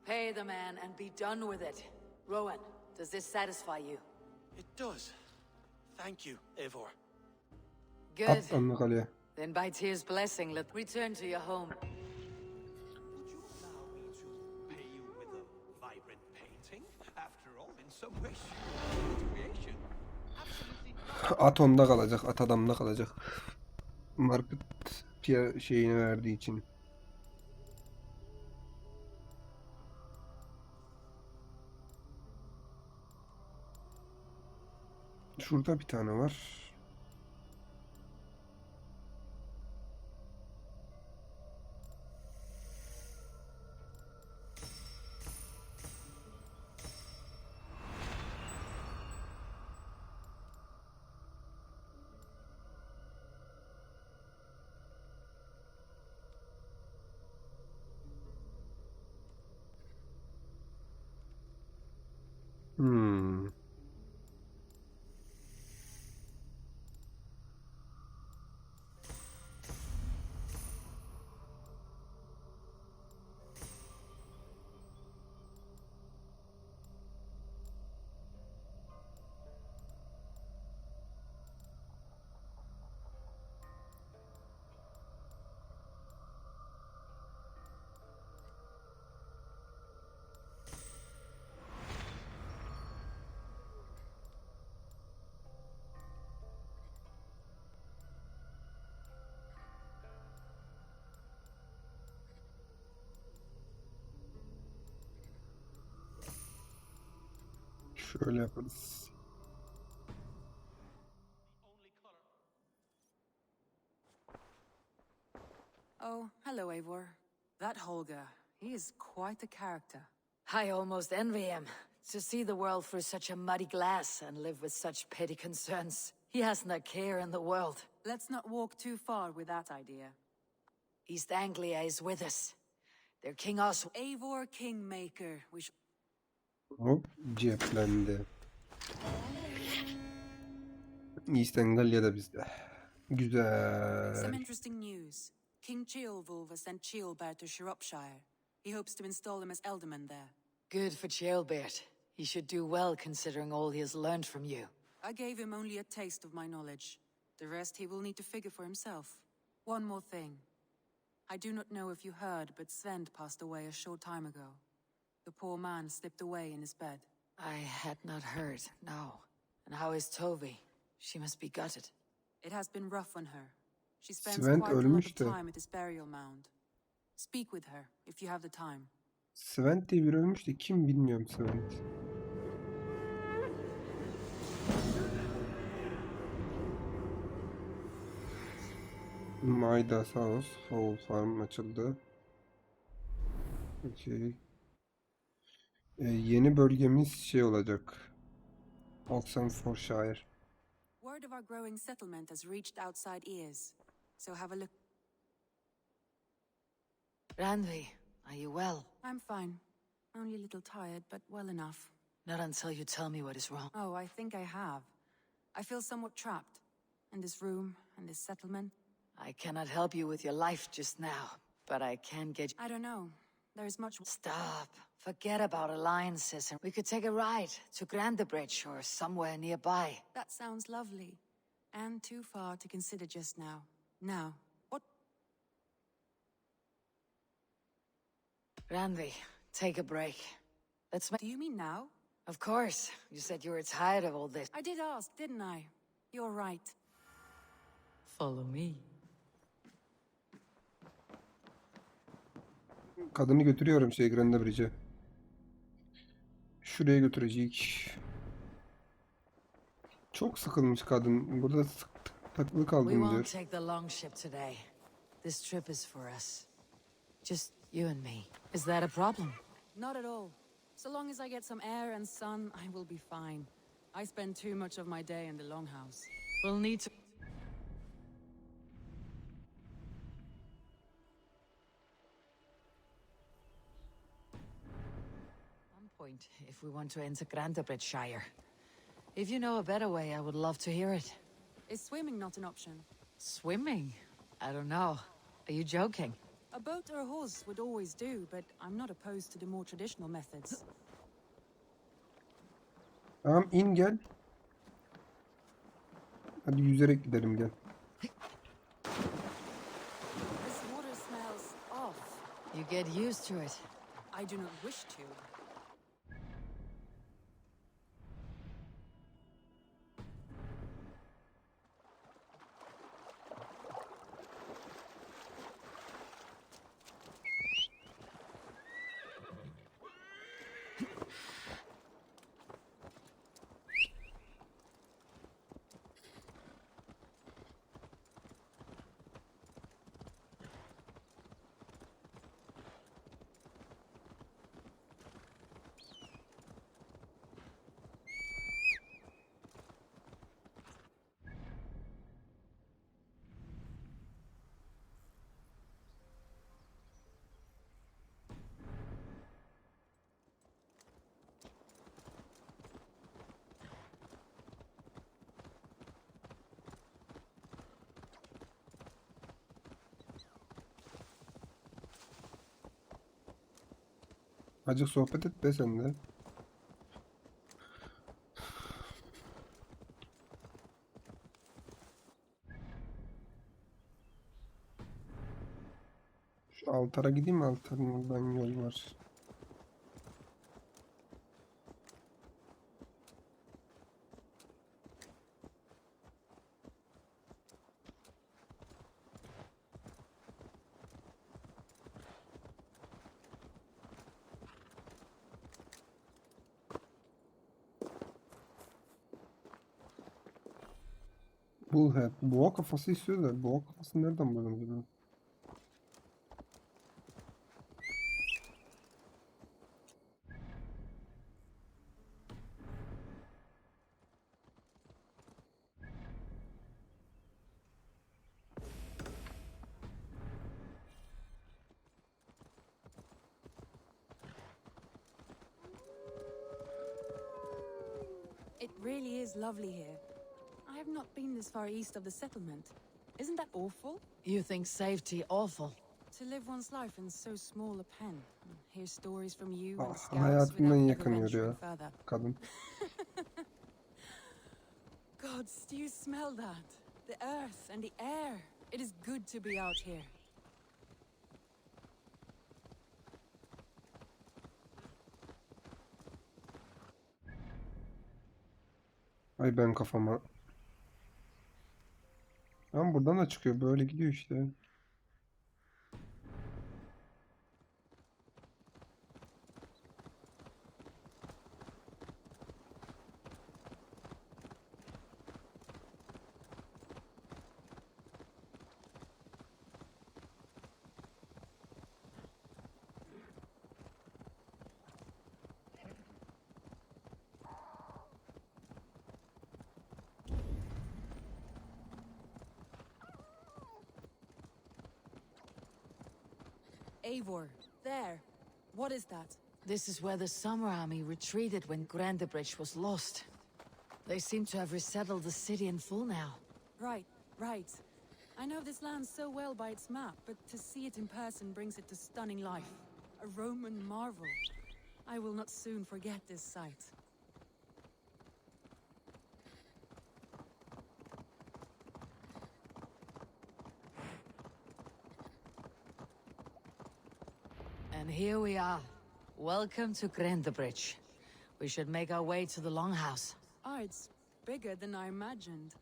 Pay the man and be done with it. Rowan, does this satisfy you? It does. Thank you, Eivor. Good. At onu kaleye. Then by Tyr's blessing, let's return to your home. Would you allow me to pay you with a vibrant painting? After all, in some ways, you're creation. Absolutely. At onda kalacak, at adamda kalacak. Market şeyini verdiği için. Şurada bir tane var. Şöyle yaparız. Oh, hello, Eivor. That Holger, he is quite the character. I almost envy him. To see the world through such a muddy glass and live with such petty concerns. He hasn't a care in the world. Let's not walk too far with that idea. East Anglia is with us. Their king also... Eivor Kingmaker, we should... Hop, ceplendi. East Anglia da bizde. Some Güzel. interesting news. King Ceolwulf has sent Ceolbert to Shropshire. He hopes to install him as Ealdorman there. Good for Ceolbert. He should do well considering all he has learned from you. I gave him only a taste of my knowledge. The rest he will need to figure for himself. One more thing. I do not know if you heard, but Sven passed away a short time ago. The poor man slipped away in his bed. I had not heard, no. And how is Tovi? She must be gutted. It has been rough on her. She spends Sven quite a lot of ölmüştü. time at his burial mound. Speak with her, if you have the time. Svent diye biri ölmüş de kim bilmiyorum Svent. Mayda sağ olsun. Fowl Farm açıldı. Okey. Yeni bölgemiz şey olacak. Oxenfordshire. Word of our growing settlement has reached outside ears. So have a look. Randvi, are you well? I'm fine. Only a little tired, but well enough. Not until you tell me what is wrong. Oh, I think I have. I feel somewhat trapped. In this room, and this settlement. I cannot help you with your life just now, but I can get you... I don't know. There is much... Stop. Forget about alliances, and we could take a ride to Grandebridge or somewhere nearby. That sounds lovely. And too far to consider just now. Now, what... Randvi, take a break. Let's make... Do you mean now? Of course. You said you were tired of all this. I did ask, didn't I? You're right. Follow me. Kadını götürüyorum Grandebridge'e. Şuraya götürecek. Çok sıkılmış kadın. Burada takılı We kaldım won't diyor. take the long ship today. This trip is for us. Just you and me. Is that a problem? Not at all. So long as I get some air and sun, I will be fine. I spend too much of my day in the longhouse. We'll need to... Point if we want to enter Grandebridgeshire. If you know a better way, I would love to hear it. Is swimming not an option? Swimming? I don't know. Are you joking? A boat or a horse would always do, but I'm not opposed to the more traditional methods. Tamam in gel. Hadi yüzerek gidelim gel. This water smells off. You get used to it. I do not wish to. Azıcık sohbet et be sen de. Şu altara gideyim mi? Altarın oradan yol var. Bullhead. Boğa kafası istiyor da boğa kafasını nereden bulalım acaba? really is lovely here. I have not been this far east of the settlement. Isn't that awful? You think safety awful? To live one's life in so small a pen. Hear stories from you and Ah, scouts hayatından without ever yakınıyor venturing ya further. kadın. Gods, do you smell that? The earth and the air. It is good to be out here. Ay ben kafama. Ama buradan da çıkıyor. Böyle gidiyor işte. Eivor, there. What is that? This is where the Summer Army retreated when Grandebridge was lost. They seem to have resettled the city in full now. Right, right. I know this land so well by its map, but to see it in person brings it to stunning life. A Roman marvel. I will not soon forget this sight. And here we are. Welcome to Grandebridge. We should make our way to the Longhouse. Ah, it's bigger than I imagined.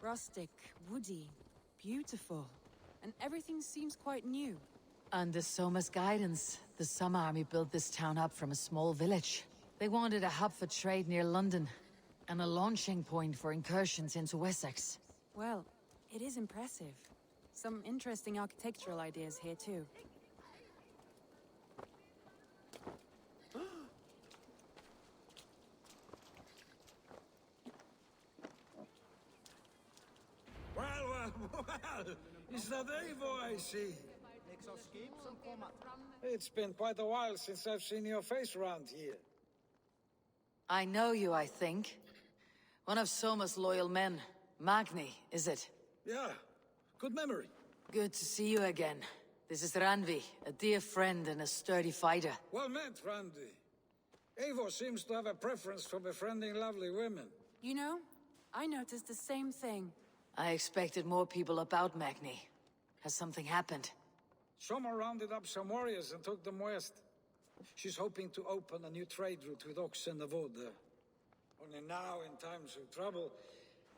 Rustic, woody, beautiful. And everything seems quite new. Under Soma's guidance, the Summer Army built this town up from a small village. They wanted a hub for trade near London, and a launching point for incursions into Wessex. Well, it is impressive. Some interesting architectural ideas here too. Well, is that Eivor I see? It's been quite a while since I've seen your face around here. I know you, I think. One of Soma's loyal men. Magni, is it? Yeah, good memory. Good to see you again. This is Ranvi, a dear friend and a sturdy fighter. Well met, Randy. Eivor seems to have a preference for befriending lovely women. You know, I noticed the same thing. I expected more people about Magni. Has something happened? Soma rounded up some warriors and took them west. She's hoping to open a new trade route with oxen of order. Only now, in times of trouble,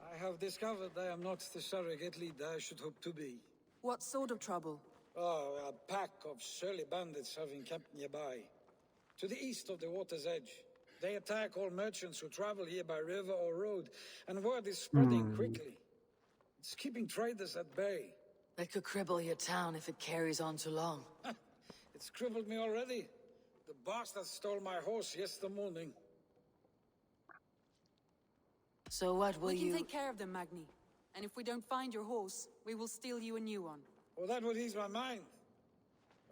I have discovered I am not the surrogate leader I should hope to be. What sort of trouble? Oh, a pack of surly bandits have been kept nearby. To the east of the water's edge. They attack all merchants who travel here by river or road, and word is spreading quickly. It's keeping traders at bay. That could cripple your town if it carries on too long. It's crippled me already. The bastard stole my horse yesterday morning. So what will We can you... take care of them, Magni. And if we don't find your horse, we will steal you a new one. Well, that would ease my mind.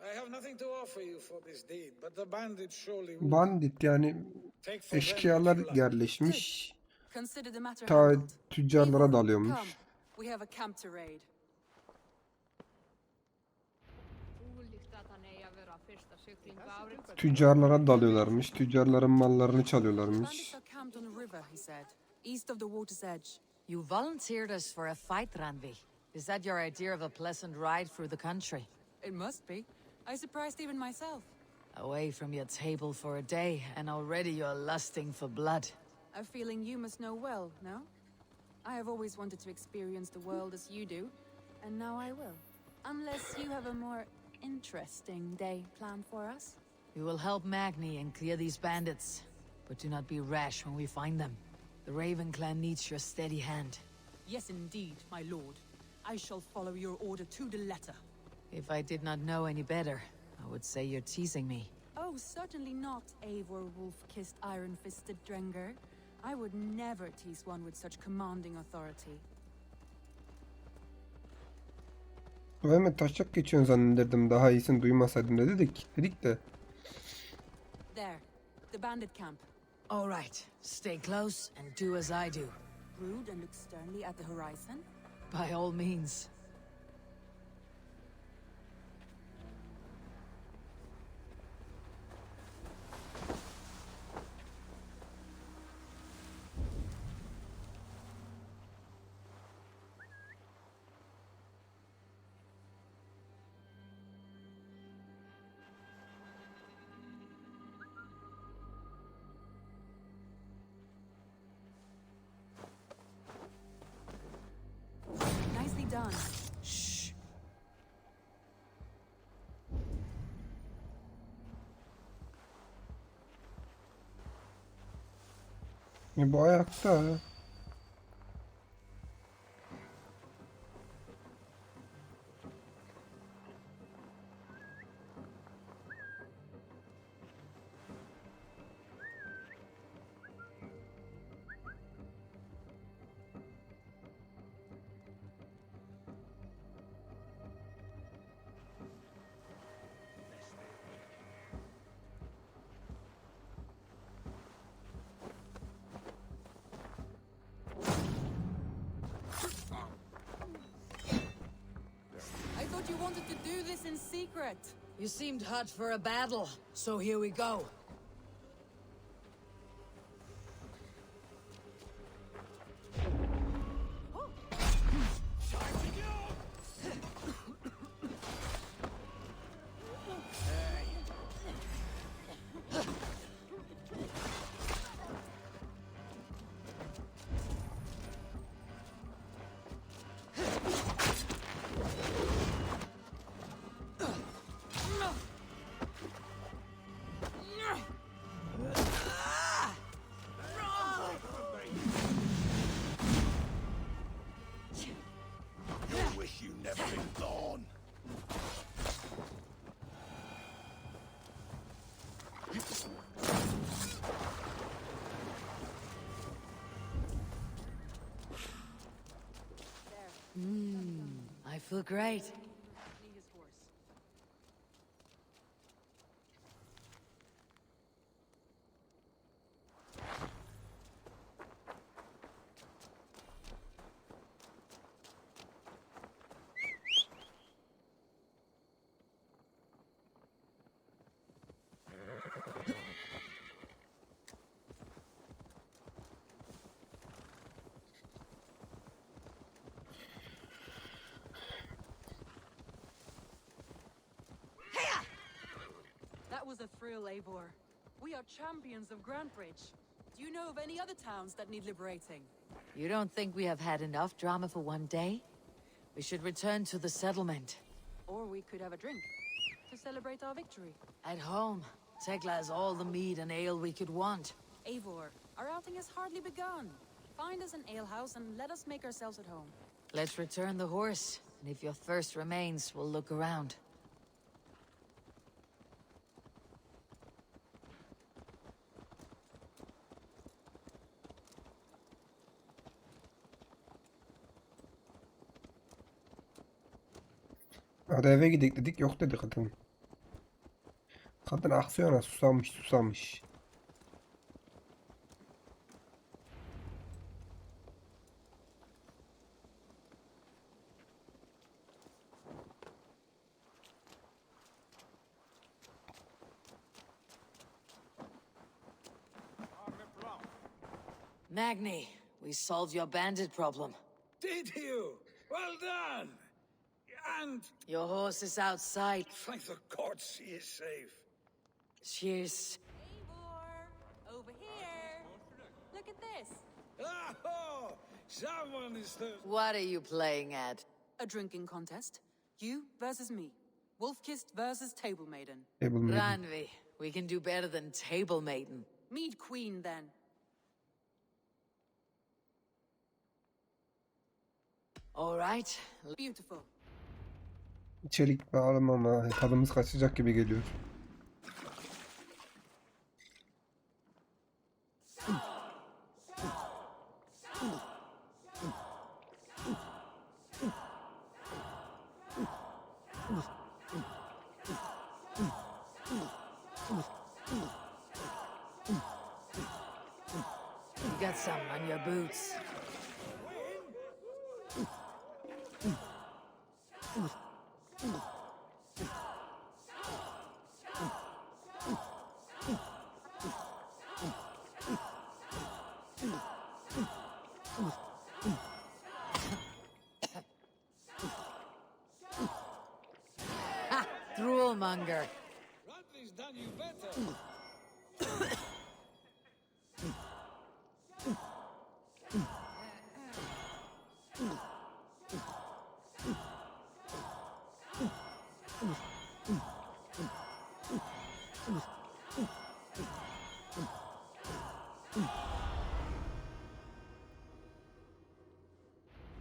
I have nothing to offer you for this deed, but the bandits surely would. Bandit yani Take for them eşkıyalar what you like. yerleşmiş. Consider the matter Ta handled. tüccarlara Eivor, dalıyormuş. come. We have a camp to raid. Tüccarlara dalıyorlarmış. Tüccarların mallarını çalıyorlarmış. Bandits are camped on a river, he said, east of the water's edge. You volunteered us for a fight, Ranvi. Is that your idea of a pleasant ride through the country? It must be. I surprised even myself. Away from your table for a day, and already you're lusting for blood. A feeling you must know well, no? I have always wanted to experience the world as you do, and now I will. Unless you have a more interesting day planned for us. We will help Magni and clear these bandits, but do not be rash when we find them. The Raven clan needs your steady hand. Yes, indeed, my lord. I shall follow your order to the letter. If I did not know any better, I would say you're teasing me. Oh, certainly not, Eivor wolf-kissed iron-fisted Drenger. I would never tease one with such commanding authority. Hemen taşak geçiyorsun zannederdim. Daha iyisini duymasaydım dedik de. There, the bandit camp. All right, stay close and do as I do. Brood and look sternly at the horizon? By all means. Nicely done. Shh. Bu ayakta. I thought you wanted to do this in secret. You seemed hot for a battle, so here we go. I wish you never been born. I feel great. That was a thrill, Eivor. We are champions of Grantbridge. Do you know of any other towns that need liberating? You don't think we have had enough drama for one day? We should return to the settlement. Or we could have a drink to celebrate our victory. At home, Tekla has all the mead and ale we could want. Eivor, our outing has hardly begun. Find us an alehouse and let us make ourselves at home. Let's return the horse, and if your thirst remains, we'll look around. Hadi eve gidelim dedik. Yok dedi kadın. Kadın aksiyona susamış. Magni, we solved your bandit problem. Did you? Well done! And Your horse is outside. thank the gods he is safe. Cheers. Eivor, over here. Look at this. Oh, someone is the... What are you playing at? A drinking contest. You versus me. Wolf-kissed versus Table Maiden. Table maiden. Ranvi, we can do better than Table Maiden. Mead Queen, then. All right. Beautiful. İçerik bağlama ama tadımız kaçacak gibi geliyor. some on your boots. Ha! Droolmonger. Randvi's done you better.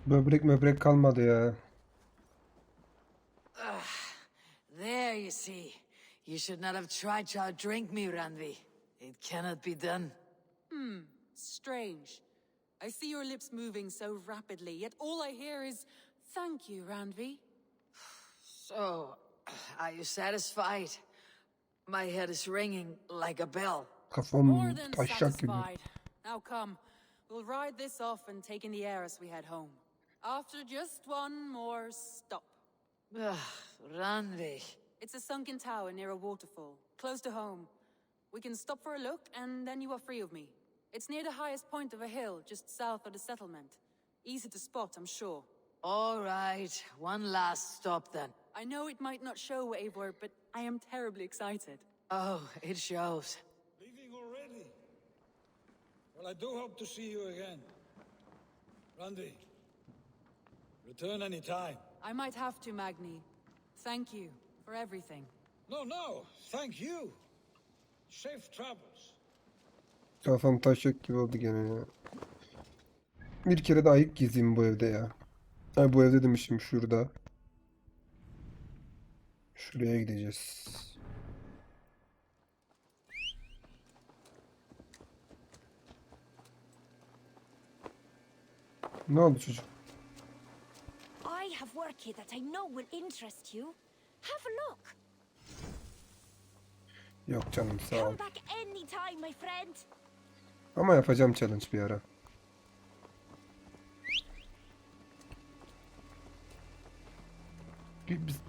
Böbrek möbrek kalmadı ya. There you see. You should not have tried to outdrink me, Randvi. It cannot be done. Strange. I see your lips moving so rapidly, yet all I hear is, "Thank you, Randvi." So, are you satisfied? My head is ringing like a bell. Kafam More than taşacak gibi. satisfied. Now come, we'll ride this off and take in the air as we head home. After just one more stop. Randvi. It's a sunken tower near a waterfall, close to home. We can stop for a look, and then you are free of me. It's near the highest point of a hill, just south of the settlement. Easy to spot, I'm sure. All right, one last stop then. I know it might not show, Eivor, but I am terribly excited. Oh, it shows. Leaving already? Well, I do hope to see you again. Randvi, return any time. I might have to, Magni. Thank you for everything. No, thank you. Safe travels. Kafam taşacak gibi oldu gene ya. Bir kere de ayık gezeyim bu evde ya. Ay bu evde demişim, şurada. Şuraya gideceğiz. Ne oldu çocuk? I have work here that I know will interest you. Have a look. Yok canım, sağ ol. Come back anytime, my friend. Ama yapacağım challenge bir ara.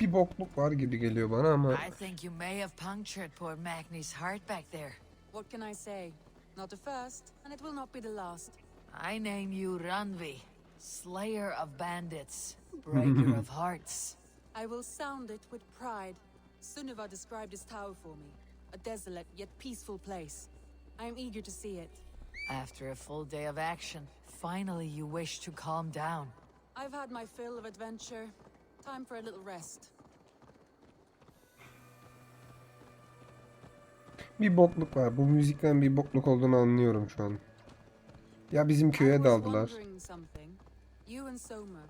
Bir bokluk var gibi geliyor bana ama I think you may have punctured poor Magni's heart back there. What can I say? Not the first, and it will not be the last. I name you Randvi, slayer of bandits, breaker of hearts. I will sound it with pride. Sunniva described this tower for me. A desolate yet peaceful place. I am eager to see it. After a full day of action, finally you wish to calm down. I've had my fill of adventure. Time for a little rest. bir bokluk var. Bu müzikten bir bokluk olduğunu anlıyorum şu an. Ya bizim I köye was daldılar. wondering something. You and Soma,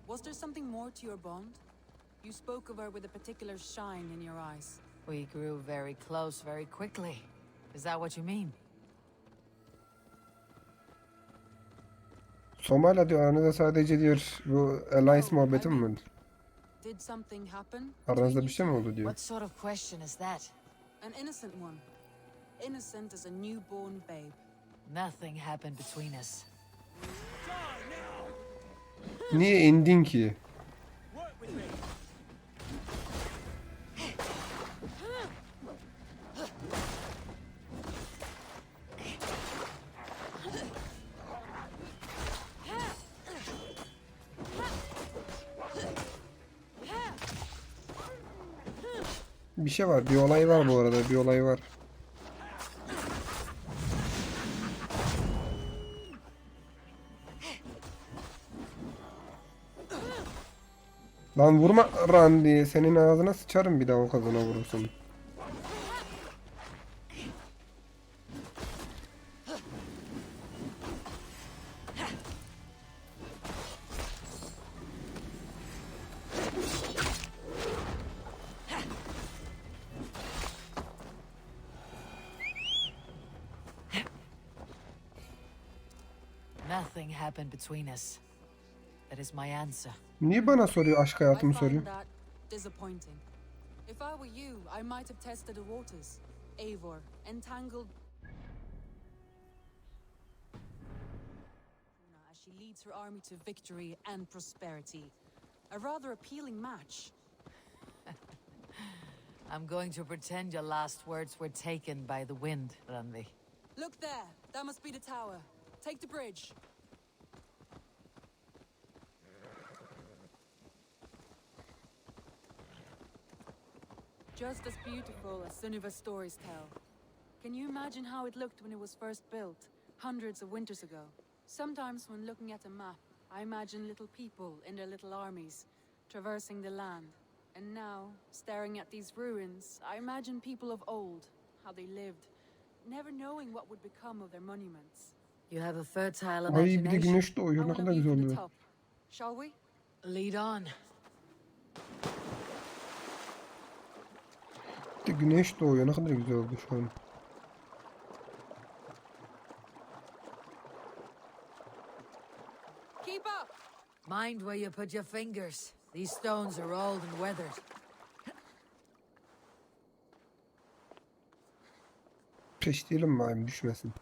was there something more to your bond? You spoke of her with a particular shine in your eyes. We grew very close very quickly. Is that what you mean? Soma'yla diyor aranızda sadece diyor bu Alliance muhabbeti mi var? Did something happen? Aranızda between bir şey mi you oldu diyor. What sort of question is that? two? An innocent one. Innocent as a newborn babe. Nothing happened between us. Niye indin ki? Work with me. Bir şey var. Bir olay var bu arada. Bir olay var. Lan vurma Randy. Senin ağzına sıçarım bir daha o kadına vurursun. Nothing happened between us. That is my answer. Niye bana soruyor? Aşk hayatımı I soruyor. find that disappointing. If I were you, I might have tested the waters. Eivor, entangled. she leads her army to victory and prosperity. A rather appealing match. I'm going to pretend your last words were taken by the wind, Ranvi. Look there. That must be the tower. Take the bridge. Just as beautiful as Sunniva's stories tell. Can you imagine how it looked when it was first built, hundreds of winters ago? Sometimes when looking at a map, I imagine little people in their little armies, traversing the land. And now, staring at these ruins, I imagine people of old, how they lived, never knowing what would become of their monuments. You have a fertile Ay bir de imagination. güneş I doğuyor. Ne want to kadar view güzel from the oluyor. top. Shall we? Lead on. Bir de güneş doğuyor. Ne kadar güzel oldu şu an. Keep up! Mind where you put your fingers. These stones are old and weathered. Peşleyelim bari düşmesin.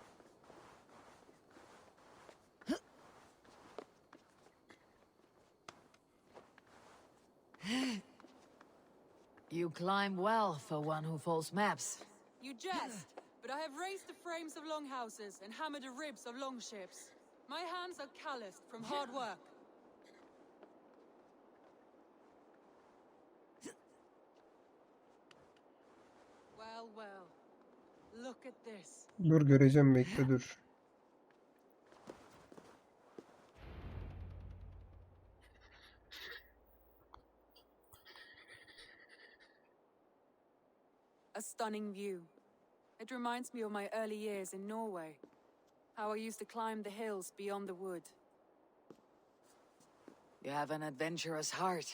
You climb well for one who folds maps. You jest, but I have raised the frames of longhouses and hammered the ribs of longships. My hands are calloused from hard work. Well, well. Look at this. Dur göreceğim, bekle dur. A stunning view. It reminds me of my early years in Norway. How I used to climb the hills beyond the wood. You have an adventurous heart.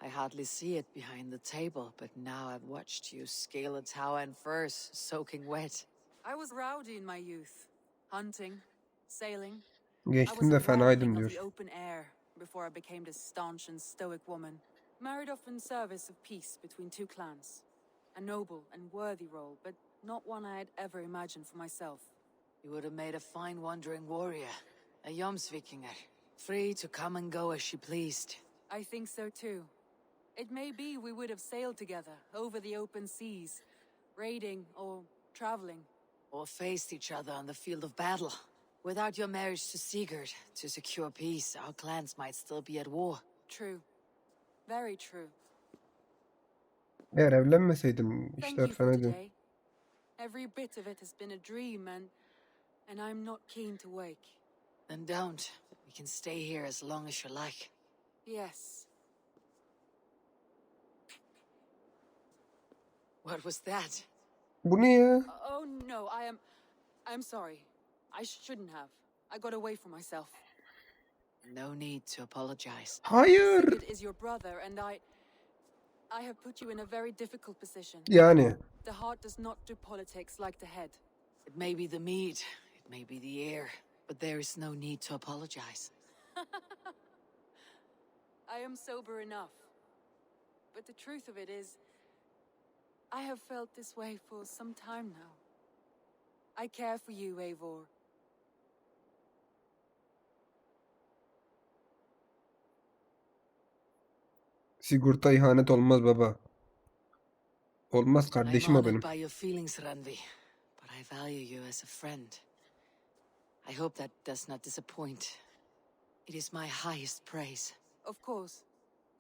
I hardly see it behind the table, but now I've watched you scale a tower in furs, soaking wet. I was rowdy in my youth. Hunting, sailing. Geçtim de fenaydım of diyor. the open air before I became this staunch and stoic woman. Married off in service of peace between two clans. A noble and worthy role, but not one I had ever imagined for myself. You would have made a fine wandering warrior, a Jomsvikinger, free to come and go as she pleased. I think so too. It may be we would have sailed together over the open seas, raiding or traveling. Or faced each other on the field of battle. Without your marriage to Sigurd, to secure peace, our clans might still be at war. True. Very true. Eğer evlenmeseydim Thank işler you for fenaydı. today. Every bit of it has been a dream, and I'm not keen to wake. Then don't. We can stay here as long as you like. Yes. What was that? Bu ne ya? Oh no, I'm sorry. I shouldn't have. I got away from myself. No need to apologize. Hayır. Sigurd is your brother, and I have put you in a very difficult position. Yani. The heart does not do politics like the head. It may be the mead, it may be the air, but there is no need to apologize. I am sober enough. But the truth of it is, I have felt this way for some time now. I care for you, Eivor. Sigurt'a ihanet olmaz baba. Olmaz, I'm kardeşim o honored benim. by your feelings, Ranvi, but I value you as a friend. I hope that does not disappoint. It is my highest praise. Of course.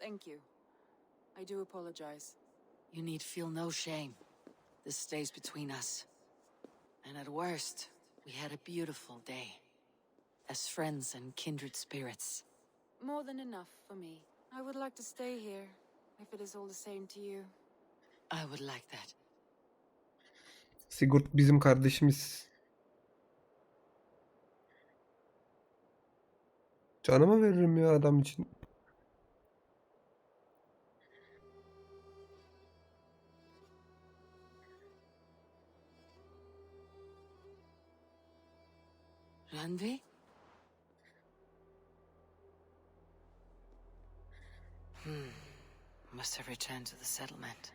Thank you. I do apologize. You need feel no shame. This stays between us. And at worst, we had a beautiful day. As friends and kindred spirits. More than enough for me. I would like to stay here, if it is all the same to you. I would like that. Sigurd bizim kardeşimiz. Canımı veririm ya adam için. Ranvi? Must have returned to the settlement.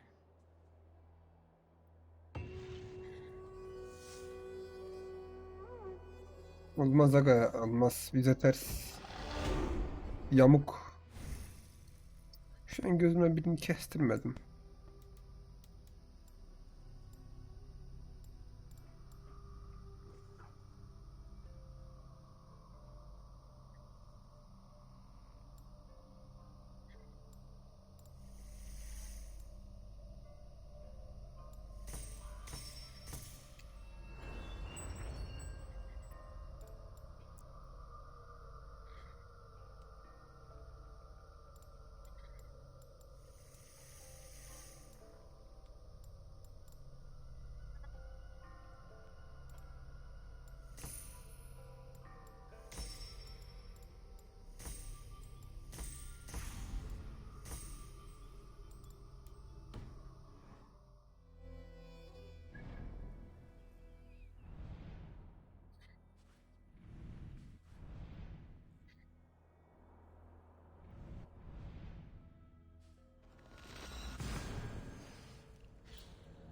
Olmaz aga, olmaz. Bize ters. Yamuk. Şu an gözüme birini kestirmedim.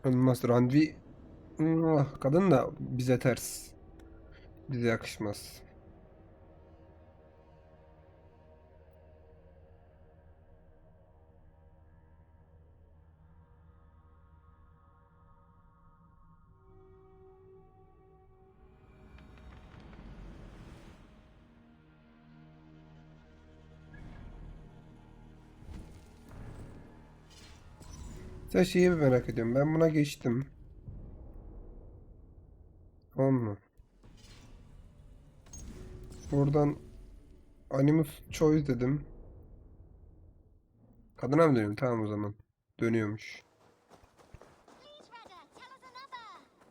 Olmaz. Randvi. Kadın da bize ters. Bize yakışmaz. Sen şeyi mi merak ediyorum? Ben buna geçtim. Tamam mı? Buradan Animus Choice dedim. Kadına mı dönüyorum? Tamam o zaman. Dönüyormuş.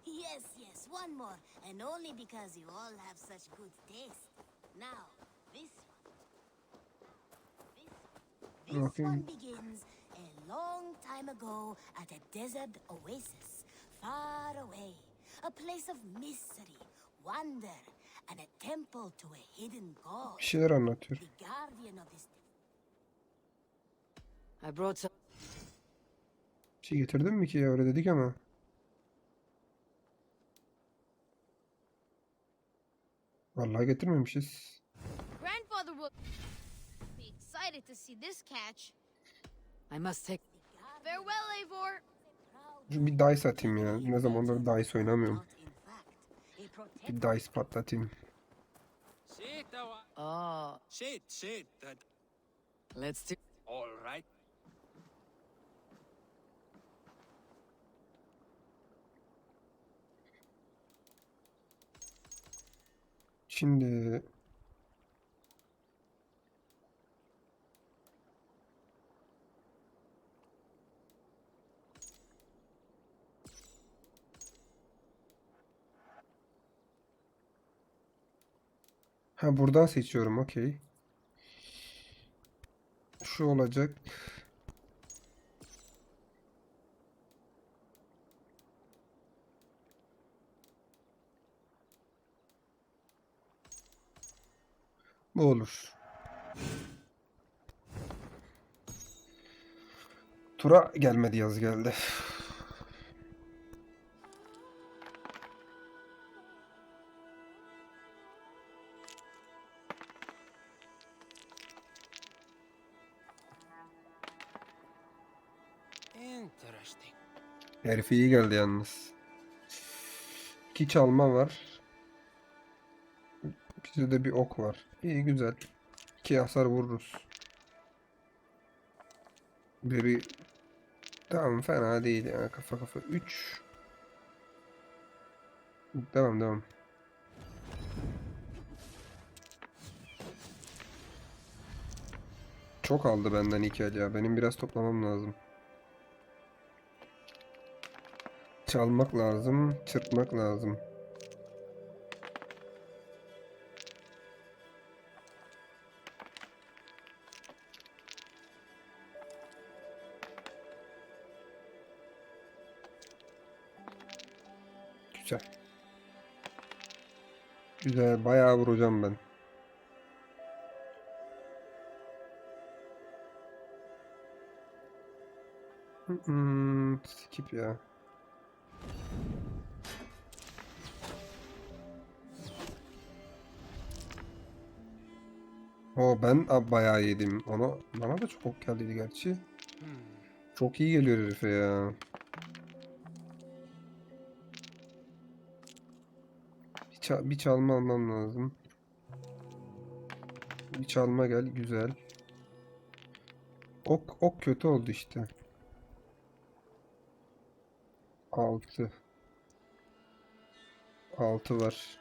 Yes, yes, one more. And only because you all have such good taste. Now, this one. This Okay. one begins a long time ago at a desert oasis, far away. A place of mystery, wonder, and a temple to a hidden god. Bir şeyler anlatıyor. The guardian of this. I brought some. Bir şey getirdin mi ki ya? Öyle dedik ama. Vallahi getirmemişiz. Grandfather will be excited to see this catch. I must take. Farewell, Eivor. Şu bir dice atayım ya. Ne zamandır dice oynamıyorum. Not in fact, a Bir dice patlatayım. Oh, Shit. let's do. All right. Şimdi ha, buradan seçiyorum. Okey. Şu olacak. Bu olur. Tura gelmedi, yaz geldi. Interesting. Herif iyi geldi yalnız. 2 çalma var. Bizde de bir ok var. İyi, güzel. 2 hasar vururuz. Biri tamam, fena değil yani, kafa kafa 3. Devam. Çok aldı benden hikaye ya. Benim biraz toplamam lazım. Çalmak lazım, çırpmak lazım. Güzel. Güzel, bayağı vuracağım ben. Skip ya. Ben bayağı yedim. Bana da çok ok geldiydi gerçi. Çok iyi geliyor herife ya. Bir çalma almam lazım. Bir çalma gel, güzel. Ok kötü oldu işte. 6. 6 var.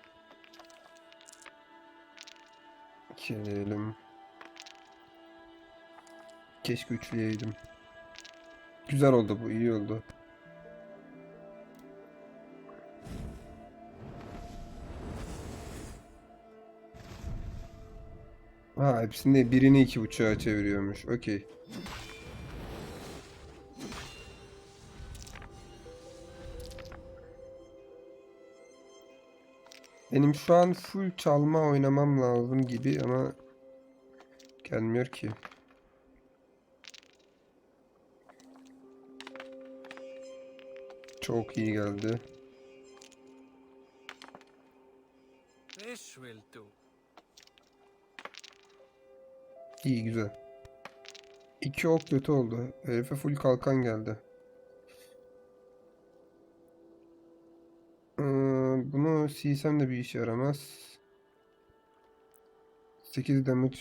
2 eleyelim. Keşke üçlüyeydim. Güzel oldu bu, iyi oldu. Ha, hepsinde birini 2.5'a çeviriyormuş. Okey. Benim şu an full çalma oynamam lazım gibi ama gelmiyor ki. Çok iyi geldi. This will do. İyi, güzel. 2 ok kötü oldu. Herife full kalkan geldi. Bunu silsem de bir işe yaramaz. 8 damage.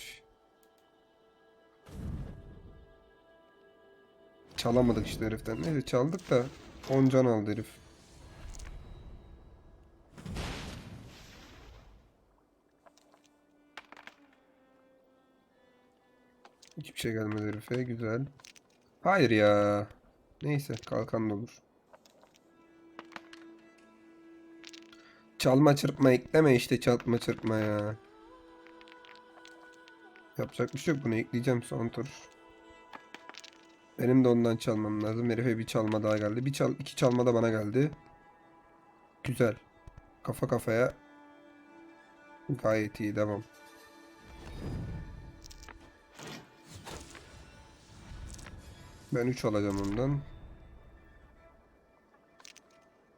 Çalamadık işte heriften. Neyse, çaldık da 10 can aldı herif. Hiçbir şey gelmedi herife. Güzel. Hayır ya. Neyse, kalkan da olur. Çalma çırpma ekleme işte, çalma çırpma ya. Yapacak bir şey yok, bunu ekleyeceğim son tur. Benim de ondan çalmam lazım. Herife bir çalma daha geldi. İki çalma da bana geldi. Güzel. Kafa kafaya. Gayet iyi, devam. Ben 3 alacağım ondan.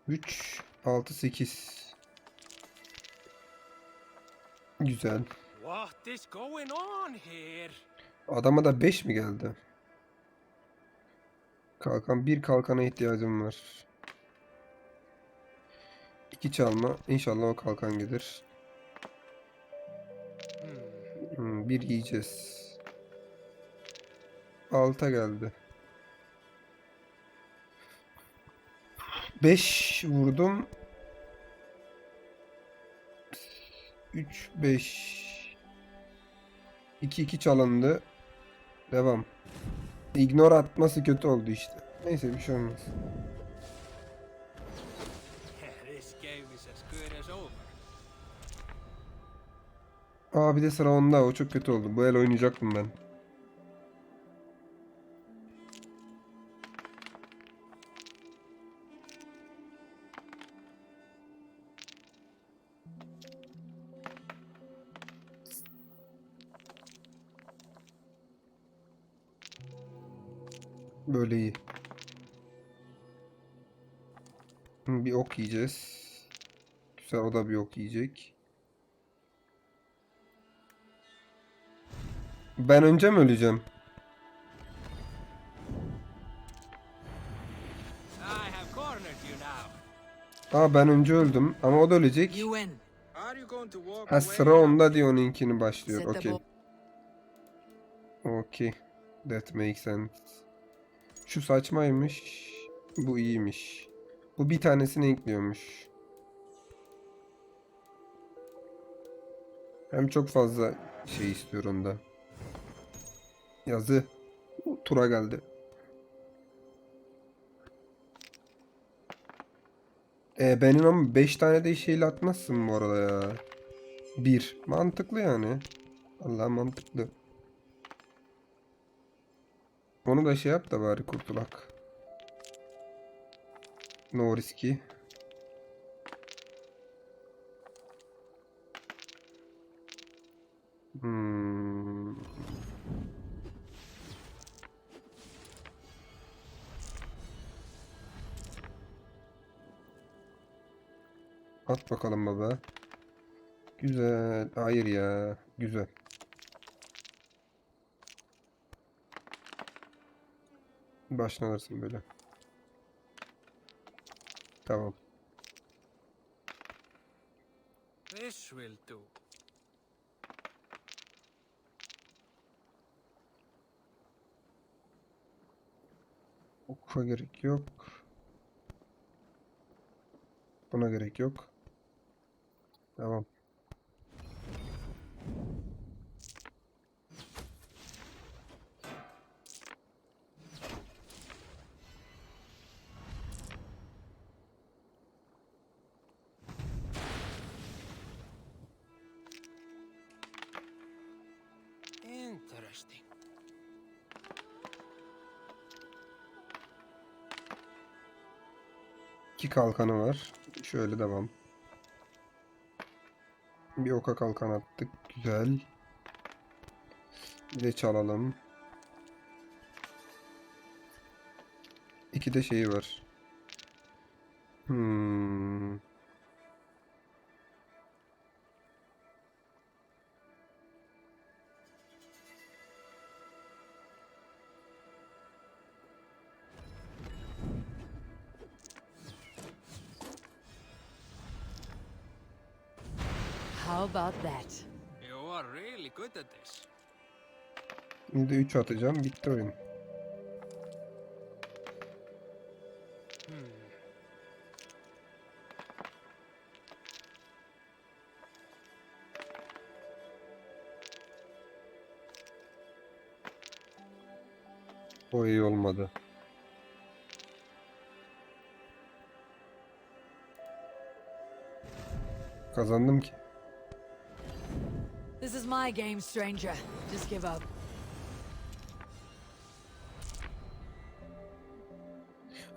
3, 6, 8. Güzel. What is going on here? Adama da 5 mi geldi? Bir kalkana ihtiyacım var. 2 çalma. İnşallah o kalkan gelir. Bir yiyeceğiz. 6 geldi. 5 vurdum. 3, 5. 2 çalındı. Devam. Ignore atması kötü oldu işte. Neyse, bir şey olmaz. This game is as good as over. Bir de sıra onda. O çok kötü oldu. Bu el oynayacaktım ben. Böyle iyi. Bir ok yiyeceğiz. Güzel, o da bir ok yiyecek. Ben önce mi öleceğim? I have cornered you now. Ben önce öldüm ama o da ölecek. You win. Are you going to walk Ha, away sıra now? onda diye onunkini başlıyor. Set the Okey. ball. Okey. That makes sense. Şu saçmaymış. Bu iyiymiş. Bu bir tanesini ekliyormuş. Hem çok fazla şey istiyor onda. Yazı. Tura geldi. Benim ama 5 tane de şeyle atmazsın bu arada ya. 1. Mantıklı yani. Allah, mantıklı. Onu da şey yap da bari kurtulak. No riski. At bakalım baba. Güzel. Hayır ya. Güzel. Başına alırsın böyle. Tamam. This will do. Oka gerek yok. Buna gerek yok. Tamam. Interesting. İki kalkanı var. Şöyle devam. Bir oka kalkan attık. Güzel. Bir de çalalım. İki de şeyi var. Hmm. How about that? You are really good at this. Şimdi de 3 atacağım. Bitti oyun. O iyi olmadı. Kazandım ki. This is my game, stranger. Just give up.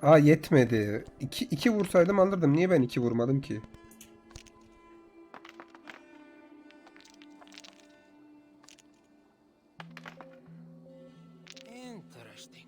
Aa yetmedi. İki vursaydım alırdım. Niye ben 2 vurmadım ki? Interesting.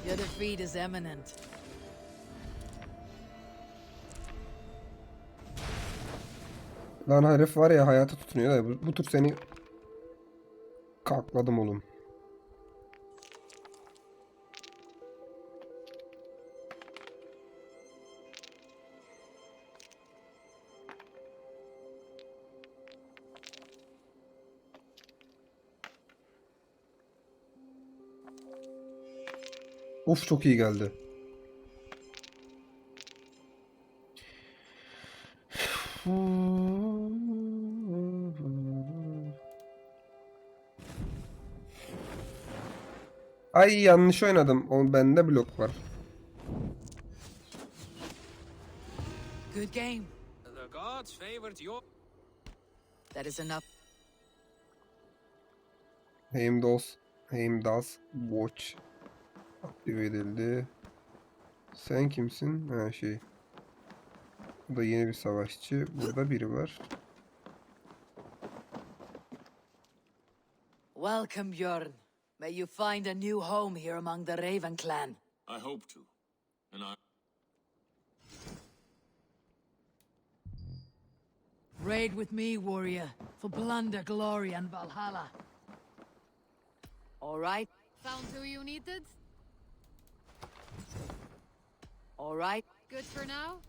Your defeat is imminent. Lan herif var ya hayata tutunuyor da bu tur seni kakladım oğlum. Of çok iyi geldi. Ay yanlış oynadım. O bende blok var. Good game. The gods favored your. That is enough. Aim does watch aktive edildi. Sen kimsin? Ha şey. Bu da yeni bir savaşçı. Burada biri var. Welcome, Bjorn. May you find a new home here among the Raven clan. I hope to. And I... Raid with me, warrior, for plunder, glory, and Valhalla. All right? Found who you needed? All right? Good for now?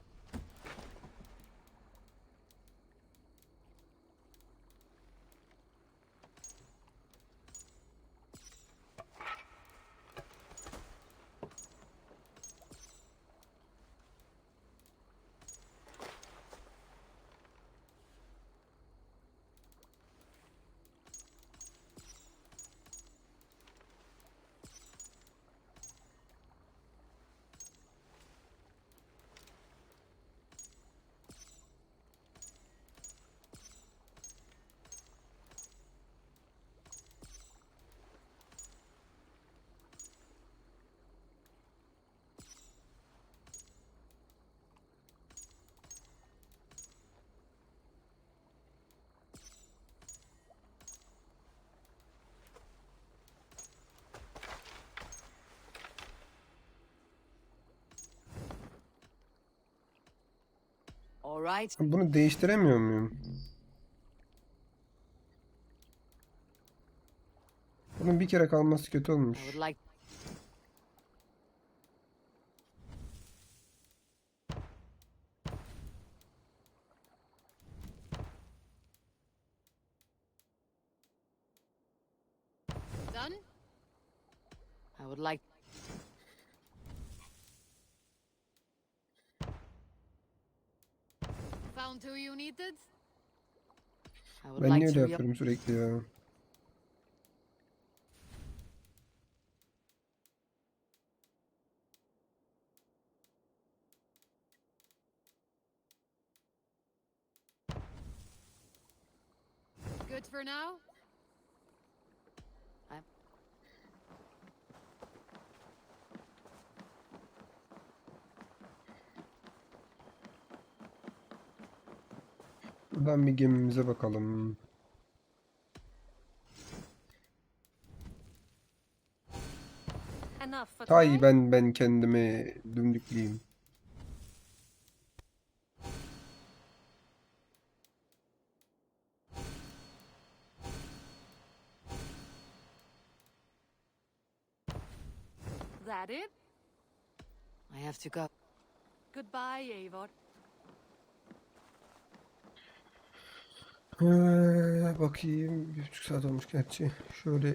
All right. Bunu değiştiremiyor muyum? Bunun bir kere kalması kötü I olmuş. would like. Done? I would like. Found who you needed? I would Ben like niye öyle to. yapıyorum sürekli ya? Good for now? Buradan bir gemimize bakalım. Enough for Hay today? ben kendime dümdükleyeyim. That it? I have to go. Goodbye, Eivor. Bakayım. 1,5 saat olmuş gerçi. Şöyle